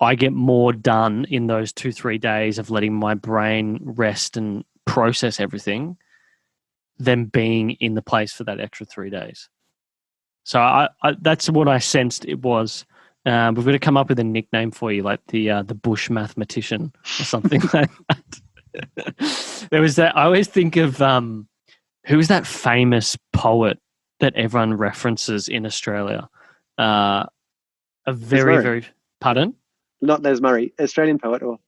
I get more done in those 2-3 days of letting my brain rest and process everything than being in the place for that extra 3 days. So I that's what I sensed it was. We're going to come up with a nickname for you, like the bush mathematician or something like that. There was that. I always think of who was that famous poet that everyone references in Australia? A very, very pardon? Not Les Murray, Australian poet, or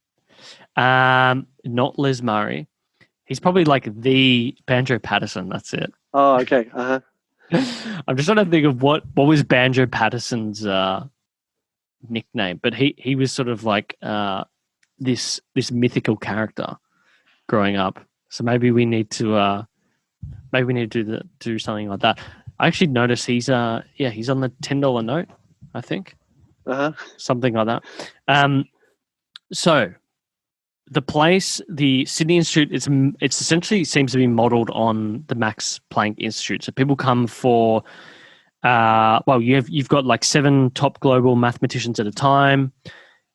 not Les Murray. He's probably like the Banjo Patterson. That's it. Oh, okay. I'm just trying to think of what was Banjo Patterson's nickname, but he was sort of like this mythical character growing up. So maybe we need to do something like that. I actually noticed he's on the $10 note, I think. Something like that. So the place, the Sydney Institute, it's essentially seems to be modelled on the Max Planck Institute. So people come for you've got like 7 top global mathematicians at a time.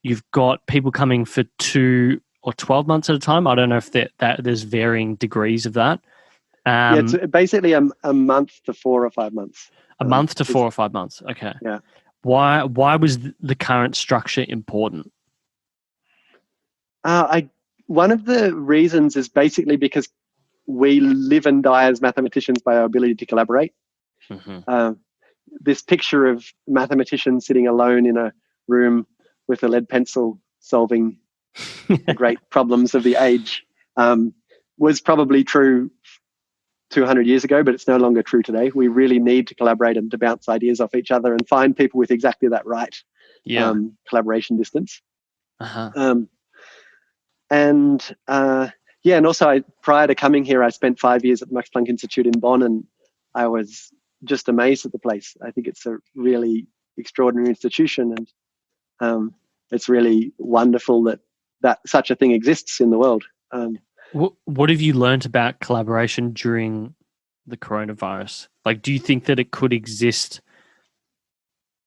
You've got people coming for 2 or 12 months at a time. I don't know if there's varying degrees of that. It's basically a month to 4 or 5 months. A month to 4 or 5 months. Okay. Yeah. Why was the current structure important? One of the reasons is basically because we live and die as mathematicians by our ability to collaborate. Mm-hmm. This picture of mathematicians sitting alone in a room with a lead pencil solving the great problems of the age was probably true 200 years ago, but it's no longer true today. We really need to collaborate and to bounce ideas off each other and find people with exactly that right collaboration distance. And also prior to coming here, I spent 5 years at the Max Planck Institute in Bonn, and I was just amazed at the place. I think it's a really extraordinary institution, and it's really wonderful that such a thing exists in the world. What have you learned about collaboration during the coronavirus? Like, do you think that it could exist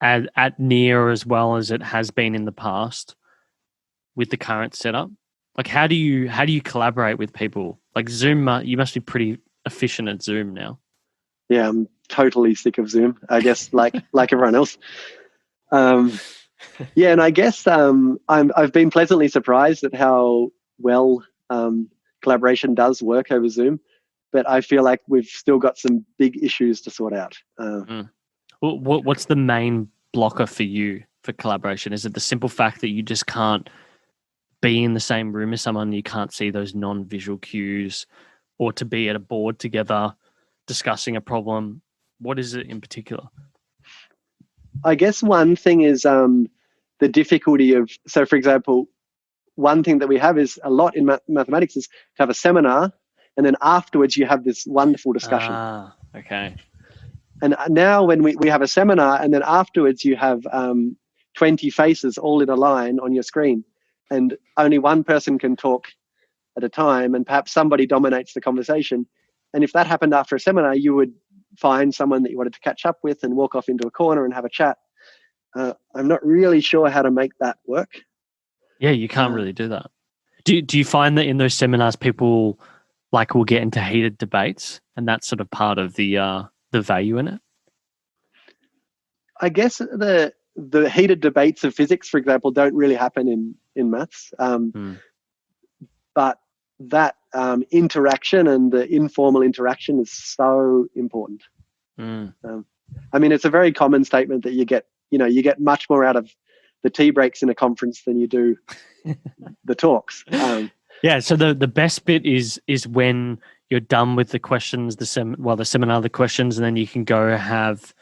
at near as well as it has been in the past with the current setup? Like, how do you collaborate with people? Like Zoom, you must be pretty efficient at Zoom now. Yeah, I'm totally sick of Zoom, I guess, like everyone else. And I guess I've been pleasantly surprised at how well collaboration does work over Zoom, but I feel like we've still got some big issues to sort out. What's the main blocker for you for collaboration? Is it the simple fact that you just can't be in the same room as someone, you can't see those non-visual cues, or to be at a board together discussing a problem? What is it in particular? I guess one thing is the difficulty of, so for example, one thing that we have is a lot in mathematics is to have a seminar, and then afterwards you have this wonderful discussion. Okay. And now when we have a seminar, and then afterwards you have 20 faces all in a line on your screen, and only one person can talk at a time, and perhaps somebody dominates the conversation. And if that happened after a seminar, you would find someone that you wanted to catch up with and walk off into a corner and have a chat. I'm not really sure how to make that work. Yeah, you can't really do that. Do you find that in those seminars people will get into heated debates, and that's sort of part of the value in it? I guess the the heated debates of physics, for example, don't really happen in maths. But that interaction and the informal interaction is so important. I mean, it's a very common statement that you get much more out of the tea breaks in a conference than you do the talks. Yeah. So the best bit is when you're done with the questions, the seminar, the questions, and then you can go have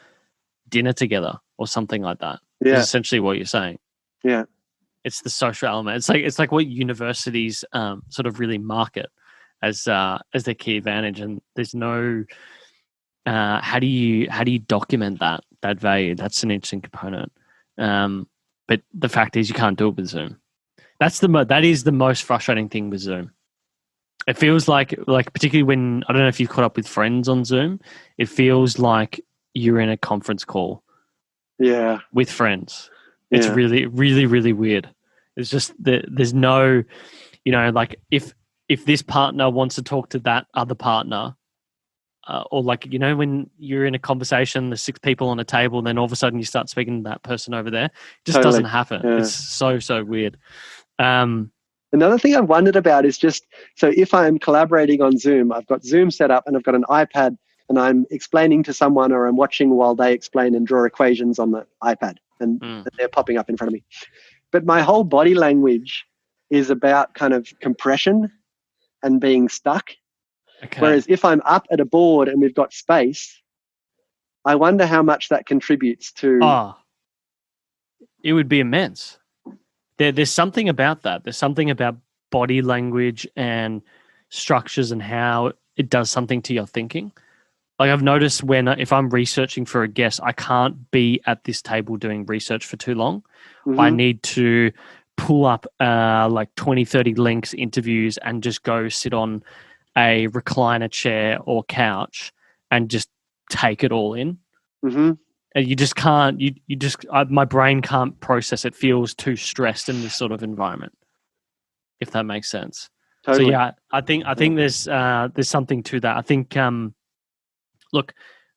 dinner together or something like that. Yeah. Is essentially what you're saying. Yeah. It's the social element. It's like what universities sort of really market as their key advantage, and there's no how do you document that value? That's an interesting component. But the fact is, you can't do it with Zoom. That is the most frustrating thing with Zoom. It feels like particularly when, I don't know if you've caught up with friends on Zoom, it feels like you're in a conference call. Yeah. With friends. It's really, really, really weird. It's just there's no, like if this partner wants to talk to that other partner, or like, when you're in a conversation, there's 6 people on a table, and then all of a sudden you start speaking to that person over there. It just doesn't happen. Yeah. It's so weird. Another thing I've wondered about is just, so if I'm collaborating on Zoom, I've got Zoom set up and I've got an iPad and I'm explaining to someone, or I'm watching while they explain and draw equations on the iPad and they're popping up in front of me. But my whole body language is about kind of compression and being stuck. Okay. Whereas if I'm up at a board and we've got space, I wonder how much that contributes to... it would be immense. There's something about that. There's something about body language and structures and how it does something to your thinking. Like I've noticed if I'm researching for a guest, I can't be at this table doing research for too long. Mm-hmm. I need to pull up like 20, 30 links, interviews, and just go sit on a recliner chair or couch and just take it all in. Mm-hmm. And you just can't, my brain can't process it. Feels too stressed in this sort of environment, if that makes sense. Totally. So yeah, I think there's something to that. I think, look,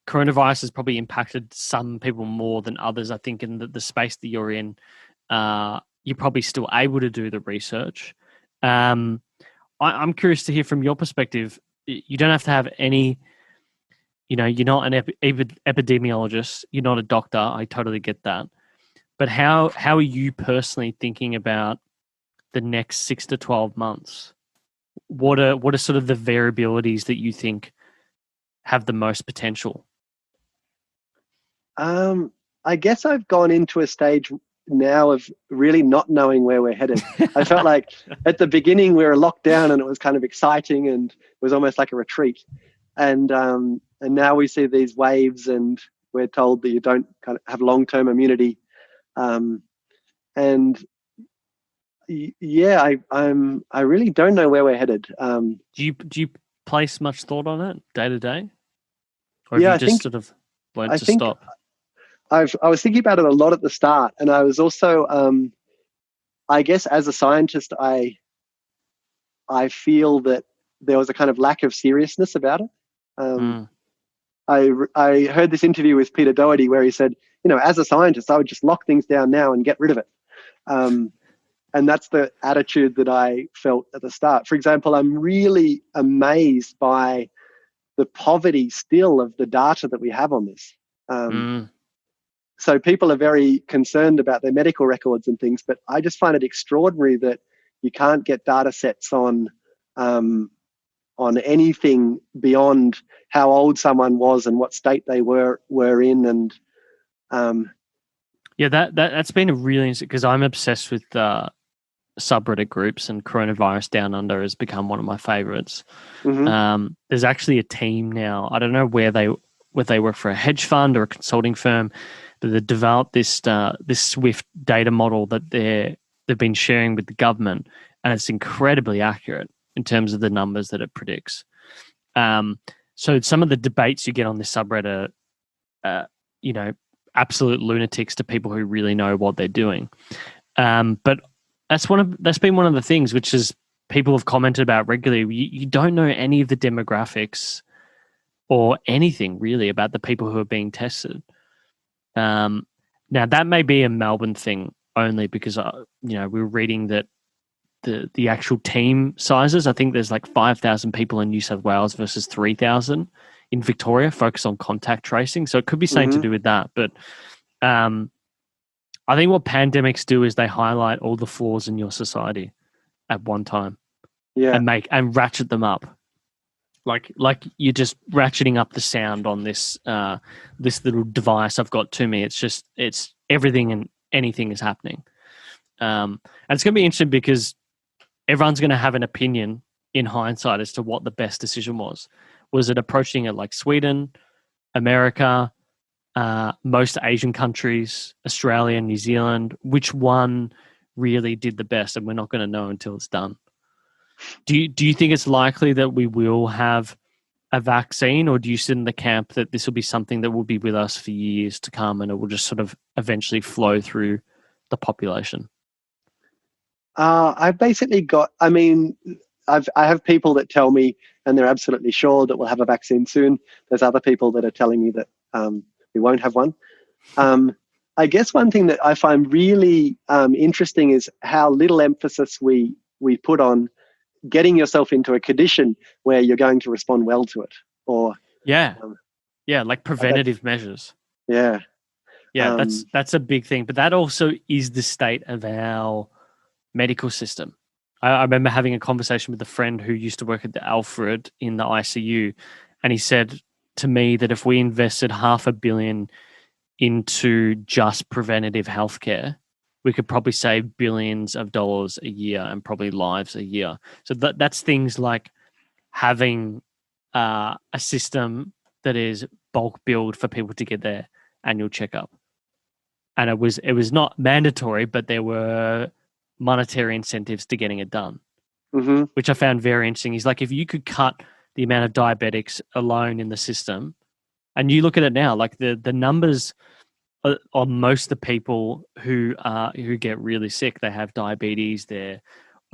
coronavirus has probably impacted some people more than others. I think in the space that you're in, you're probably still able to do the research. I'm curious to hear from your perspective. You don't have to have any, you're not an epidemiologist, you're not a doctor. I totally get that. But how are you personally thinking about the next 6 to 12 months? What are sort of the variabilities that you think have the most potential? I guess I've gone into a stage now of really not knowing where we're headed. I felt like at the beginning we were locked down and it was kind of exciting and it was almost like a retreat. And now we see these waves and we're told that you don't kind of have long-term immunity. And yeah, I really don't know where we're headed. Do you place much thought on it day to day? Or yeah, have you just sort of learned to stop? I was thinking about it a lot at the start, and I was also, I guess, as a scientist, I feel that there was a kind of lack of seriousness about it. I heard this interview with Peter Doherty where he said, as a scientist, I would just lock things down now and get rid of it. And that's the attitude that I felt at the start. For example, I'm really amazed by the poverty still of the data that we have on this. So people are very concerned about their medical records and things, but I just find it extraordinary that you can't get data sets on anything beyond how old someone was and what state they were in. And yeah, that's been a really interesting, because I'm obsessed with subreddit groups, and coronavirus down under has become one of my favorites. Mm-hmm. There's actually a team now. I don't know where they work for, a hedge fund or a consulting firm, but they developed this Swift data model that they've been sharing with the government, and it's incredibly accurate in terms of the numbers that it predicts. So some of the debates you get on this subreddit, absolute lunatics to people who really know what they're doing. But that's been one of the things which is people have commented about regularly. You don't know any of the demographics or anything really about the people who are being tested. Now, that may be a Melbourne thing only because, we were reading that the actual team sizes, I think there's like 5,000 people in New South Wales versus 3,000 in Victoria, focus on contact tracing. So it could be something to do with that. But I think what pandemics do is they highlight all the flaws in your society at one time, and ratchet them up. Like you're just ratcheting up the sound on this this little device I've got to me. It's everything and anything is happening, and it's going to be interesting because everyone's going to have an opinion in hindsight as to what the best decision was. Was it approaching it like Sweden, America, most Asian countries, Australia, New Zealand? Which one really did the best? And we're not going to know until it's done. Do you think it's likely that we will have a vaccine, or do you sit in the camp that this will be something that will be with us for years to come and it will just sort of eventually flow through the population? I've basically got, I have people that tell me, and they're absolutely sure that we'll have a vaccine soon. There's other people that are telling me that we won't have one. I guess one thing that I find really interesting is how little emphasis we put on getting yourself into a condition where you're going to respond well to it. Or like preventative measures. Yeah. That's a big thing. But that also is the state of our medical system. I remember having a conversation with a friend who used to work at the Alfred in the ICU, and he said to me that if we invested $500 million into just preventative healthcare, we could probably save billions of dollars a year and probably lives a year. So that's things like having a system that is bulk billed for people to get their annual checkup. And it was not mandatory, but there were monetary incentives to getting it done, which I found very interesting. He's like, if you could cut the amount of diabetics alone in the system, and you look at it now, like the numbers on most of the people who get really sick, they have diabetes, they're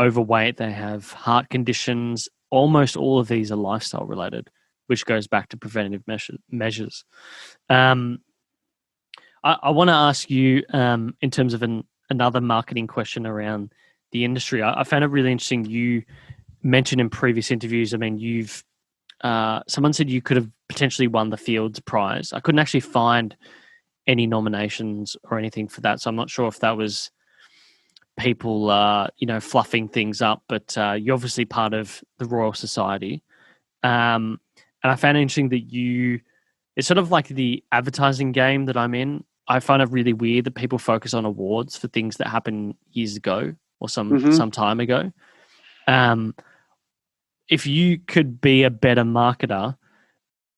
overweight, they have heart conditions. Almost all of these are lifestyle related, which goes back to preventative measures. I want to ask you in terms of another marketing question around the industry. I found it really interesting. You mentioned in previous interviews, you've someone said you could have potentially won the Fields Prize. I couldn't actually find any nominations or anything for that, so I'm not sure if that was people fluffing things up, but you're obviously part of the Royal Society, and I found it interesting that it's sort of like the advertising game that I'm in. I find it really weird that people focus on awards for things that happened years ago or some time ago. If you could be a better marketer,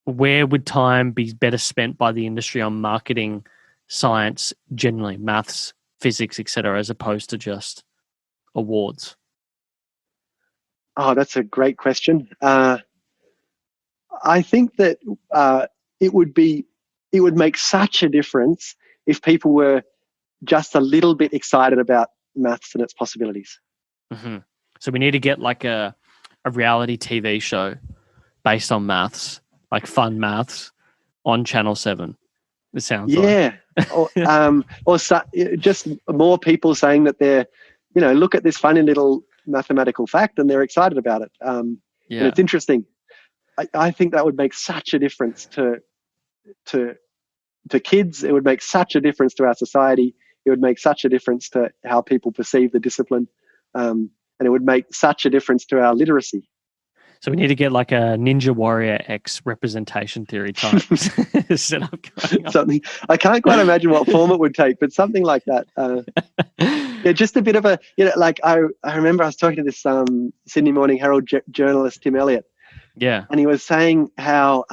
where would time be better spent by the industry on marketing science generally, maths, physics, etc., as opposed to just awards? Oh, that's a great question. I think that it would make such a difference if people were just a little bit excited about maths and its possibilities. So we need to get like a reality TV show based on maths, like fun maths, on Channel 7. It sounds like. or just more people saying that they're, look at this funny little mathematical fact and they're excited about it. And it's interesting. I think that would make such a difference to kids. It would make such a difference to our society. It would make such a difference to how people perceive the discipline. And it would make such a difference to our literacy. So we need to get like a Ninja Warrior X representation theory type setup going on. Something I can't quite imagine what form it would take, but something like that. Just a bit of a, like I remember I was talking to this Sydney Morning Herald journalist, Tim Elliott. Yeah. And he was saying how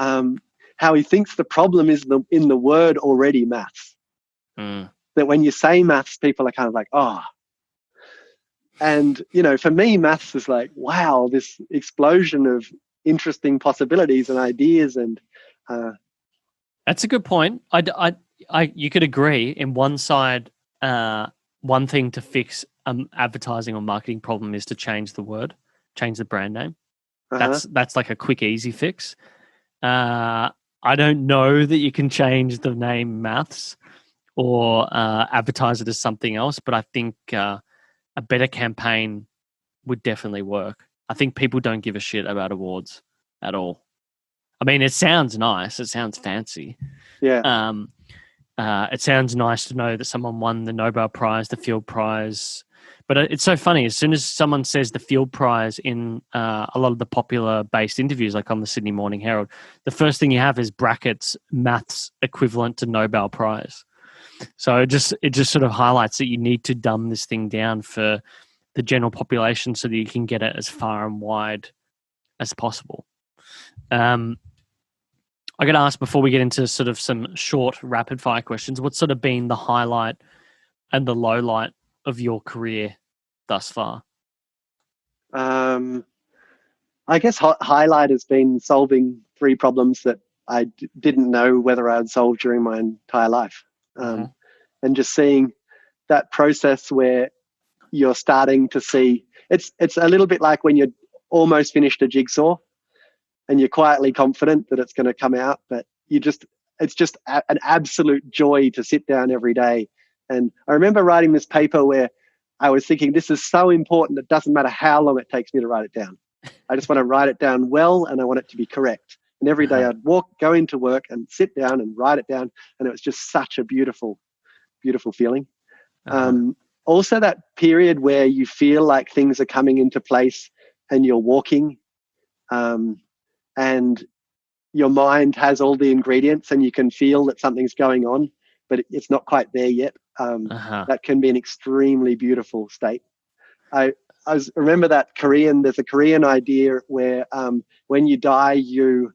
he thinks the problem is in the word already, maths. That when you say maths, people are kind of like, oh. And, for me, maths is like, wow, this explosion of interesting possibilities and ideas. And that's a good point. You could agree in one side, one thing to fix advertising or marketing problem is to change the word, change the brand name. That's like a quick, easy fix. I don't know that you can change the name maths or advertise it as something else. But I think a better campaign would definitely work. I think people don't give a shit about awards at all. I mean, it sounds nice. It sounds fancy. Yeah. It sounds nice to know that someone won the Nobel Prize, the Field Prize. But it's so funny. As soon as someone says the Field Prize in a lot of the popular-based interviews, like on the Sydney Morning Herald, the first thing you have is brackets, maths equivalent to Nobel Prize. So it just sort of highlights that you need to dumb this thing down for the general population so that you can get it as far and wide as possible. I got to ask before we get into sort of some short rapid fire questions, what's sort of been the highlight and the low light of your career thus far? I guess highlight has been solving 3 problems that I didn't know whether I'd solve during my entire life. And just seeing that process where you're starting to see, it's a little bit like when you're almost finished a jigsaw and you're quietly confident that it's going to come out, but it's just an absolute joy to sit down every day. And I remember writing this paper where I was thinking, this is so important, it doesn't matter how long it takes me to write it down. I just want to write it down well, and I want it to be correct. And every day I'd go into work and sit down and write it down, and it was just such a beautiful, beautiful feeling. Also that period where you feel like things are coming into place and you're walking, and your mind has all the ingredients and you can feel that something's going on, but it's not quite there yet. That can be an extremely beautiful state. I remember there's a Korean idea where when you die, you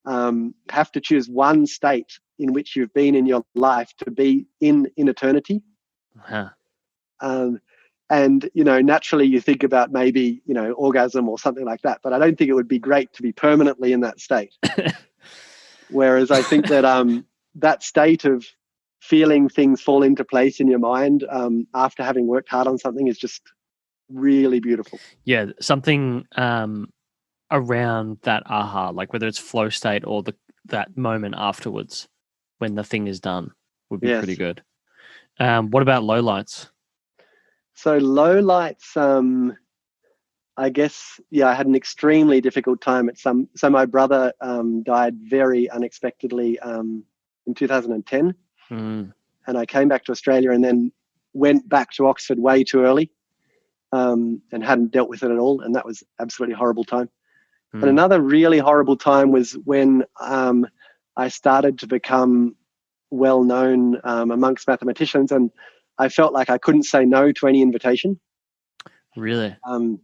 have to choose one state in which you've been in your life to be in eternity. And, naturally you think about maybe, orgasm or something like that, but I don't think it would be great to be permanently in that state. Whereas I think that that state of feeling things fall into place in your mind after having worked hard on something is just really beautiful. Yeah, something around that aha, like whether it's flow state or that moment afterwards when the thing is done would be pretty good. What about lowlights? So lowlights, I guess, I had an extremely difficult time at so my brother died very unexpectedly in 2010. And I came back to Australia and then went back to Oxford way too early and hadn't dealt with it at all. And that was absolutely horrible time. And another really horrible time was when I started to become well known amongst mathematicians, and I felt like I couldn't say no to any invitation. Really? And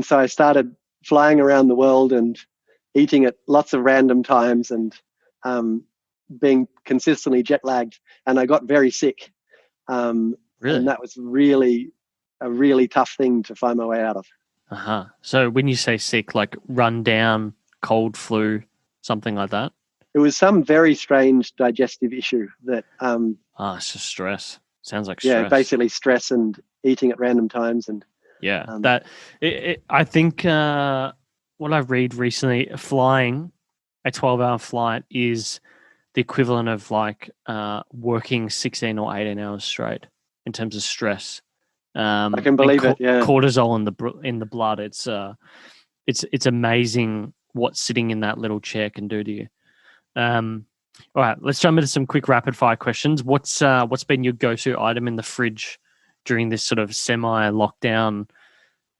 so I started flying around the world and eating at lots of random times and being consistently jet lagged. And I got very sick. Really? And that was really a really tough thing to find my way out of. So when you say sick, like run down, cold, flu, something like that? It was some very strange digestive issue that... it's just stress. Sounds like stress. Yeah, basically stress and eating at random times. And I think what I read recently, flying a 12-hour flight is the equivalent of like working 16 or 18 hours straight in terms of stress. I can believe it. Yeah, cortisol in the blood. It's amazing what sitting in that little chair can do to you. All right, let's jump into some quick rapid fire questions. What's been your go-to item in the fridge during this sort of semi-lockdown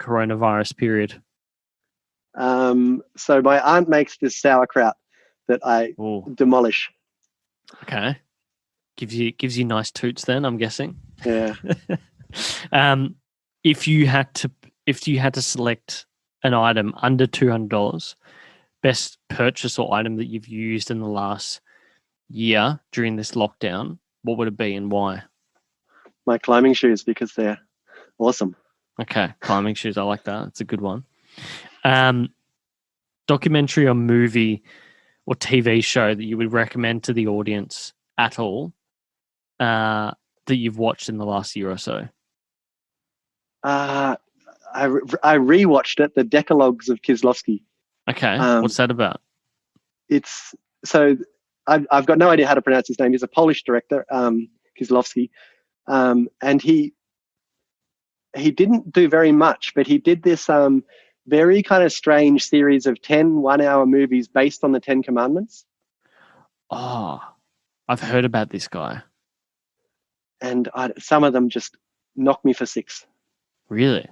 coronavirus period? So my aunt makes this sauerkraut that I demolish. Okay, gives you nice toots then, I'm guessing. Yeah. If you had to select an item under $200, best purchase or item that you've used in the last year during this lockdown, what would it be and why? My climbing shoes, because they're awesome. Okay, climbing shoes. I like that. It's a good one. Documentary or movie or TV show that you would recommend to the audience at all that you've watched in the last year or so? I rewatched it, The Decalogues of Kozlowski. Okay, what's that about? It's so I've got no idea how to pronounce his name. He's a Polish director. Kozlowski, and he didn't do very much, but he did this very kind of strange series of 10 one-hour movies based on the 10 Commandments. Oh, I've heard about this guy. And some of them just knocked me for six. Really?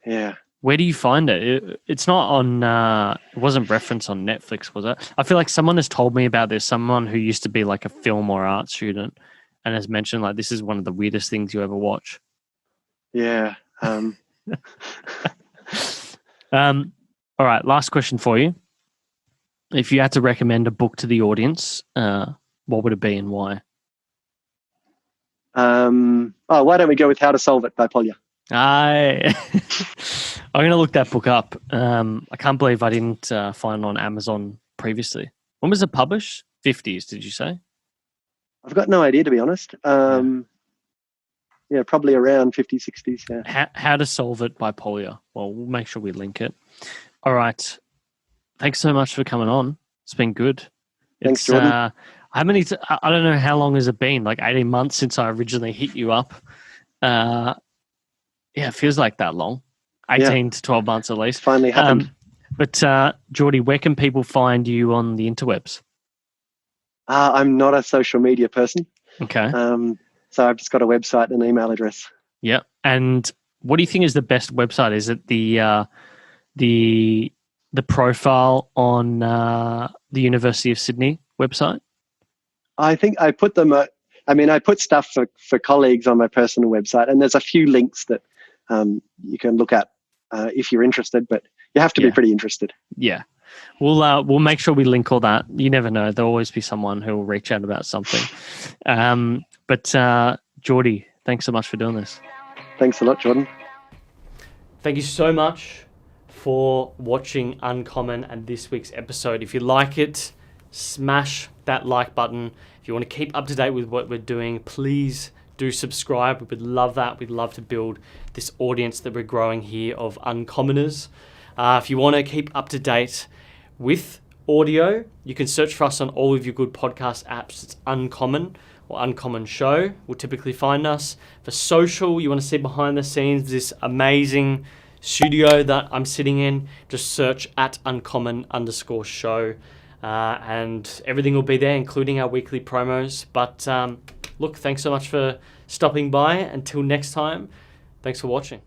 Yeah. Where do you find it? It's not on, it wasn't referenced on Netflix, was it? I feel like someone has told me about this, someone who used to be like a film or art student and has mentioned like this is one of the weirdest things you ever watch. Yeah. All right, last question for you. If you had to recommend a book to the audience, what would it be and why? Why don't we go with How to Solve It by Polya? I'm going to look that book up. I can't believe I didn't find it on Amazon previously. When was it published? 50s, did you say? I've got no idea, to be honest. Yeah, probably around 50s, 60s. Yeah. How to Solve It by Polya. Well, we'll make sure we link it. All right. Thanks so much for coming on. It's been good. Thanks, Jordan. I don't know how long has it been, like 18 months since I originally hit you up. Yeah, it feels like that long. 18 to 12 months at least. Finally happened. But Geordie, where can people find you on the interwebs? I'm not a social media person. Okay. So I've just got a website and an email address. Yeah. And what do you think is the best website? Is it the profile on the University of Sydney website? I think I put them. I put stuff for colleagues on my personal website, and there's a few links that you can look at if you're interested. But you have to be pretty interested. Yeah, we'll make sure we link all that. You never know; there'll always be someone who will reach out about something. But Geordie, thanks so much for doing this. Thanks a lot, Jordan. Thank you so much for watching Uncommon and this week's episode. If you like it, smash that like button. If you want to keep up to date with what we're doing, please do subscribe. We would love that. We'd love to build this audience that we're growing here of uncommoners. If you want to keep up to date with audio, you can search for us on all of your good podcast apps. It's Uncommon or Uncommon Show will typically find us. For social, you want to see behind the scenes this amazing studio that I'm sitting in, just search at uncommon_show. And everything will be there, including our weekly promos. But look, thanks so much for stopping by. Until next time, thanks for watching.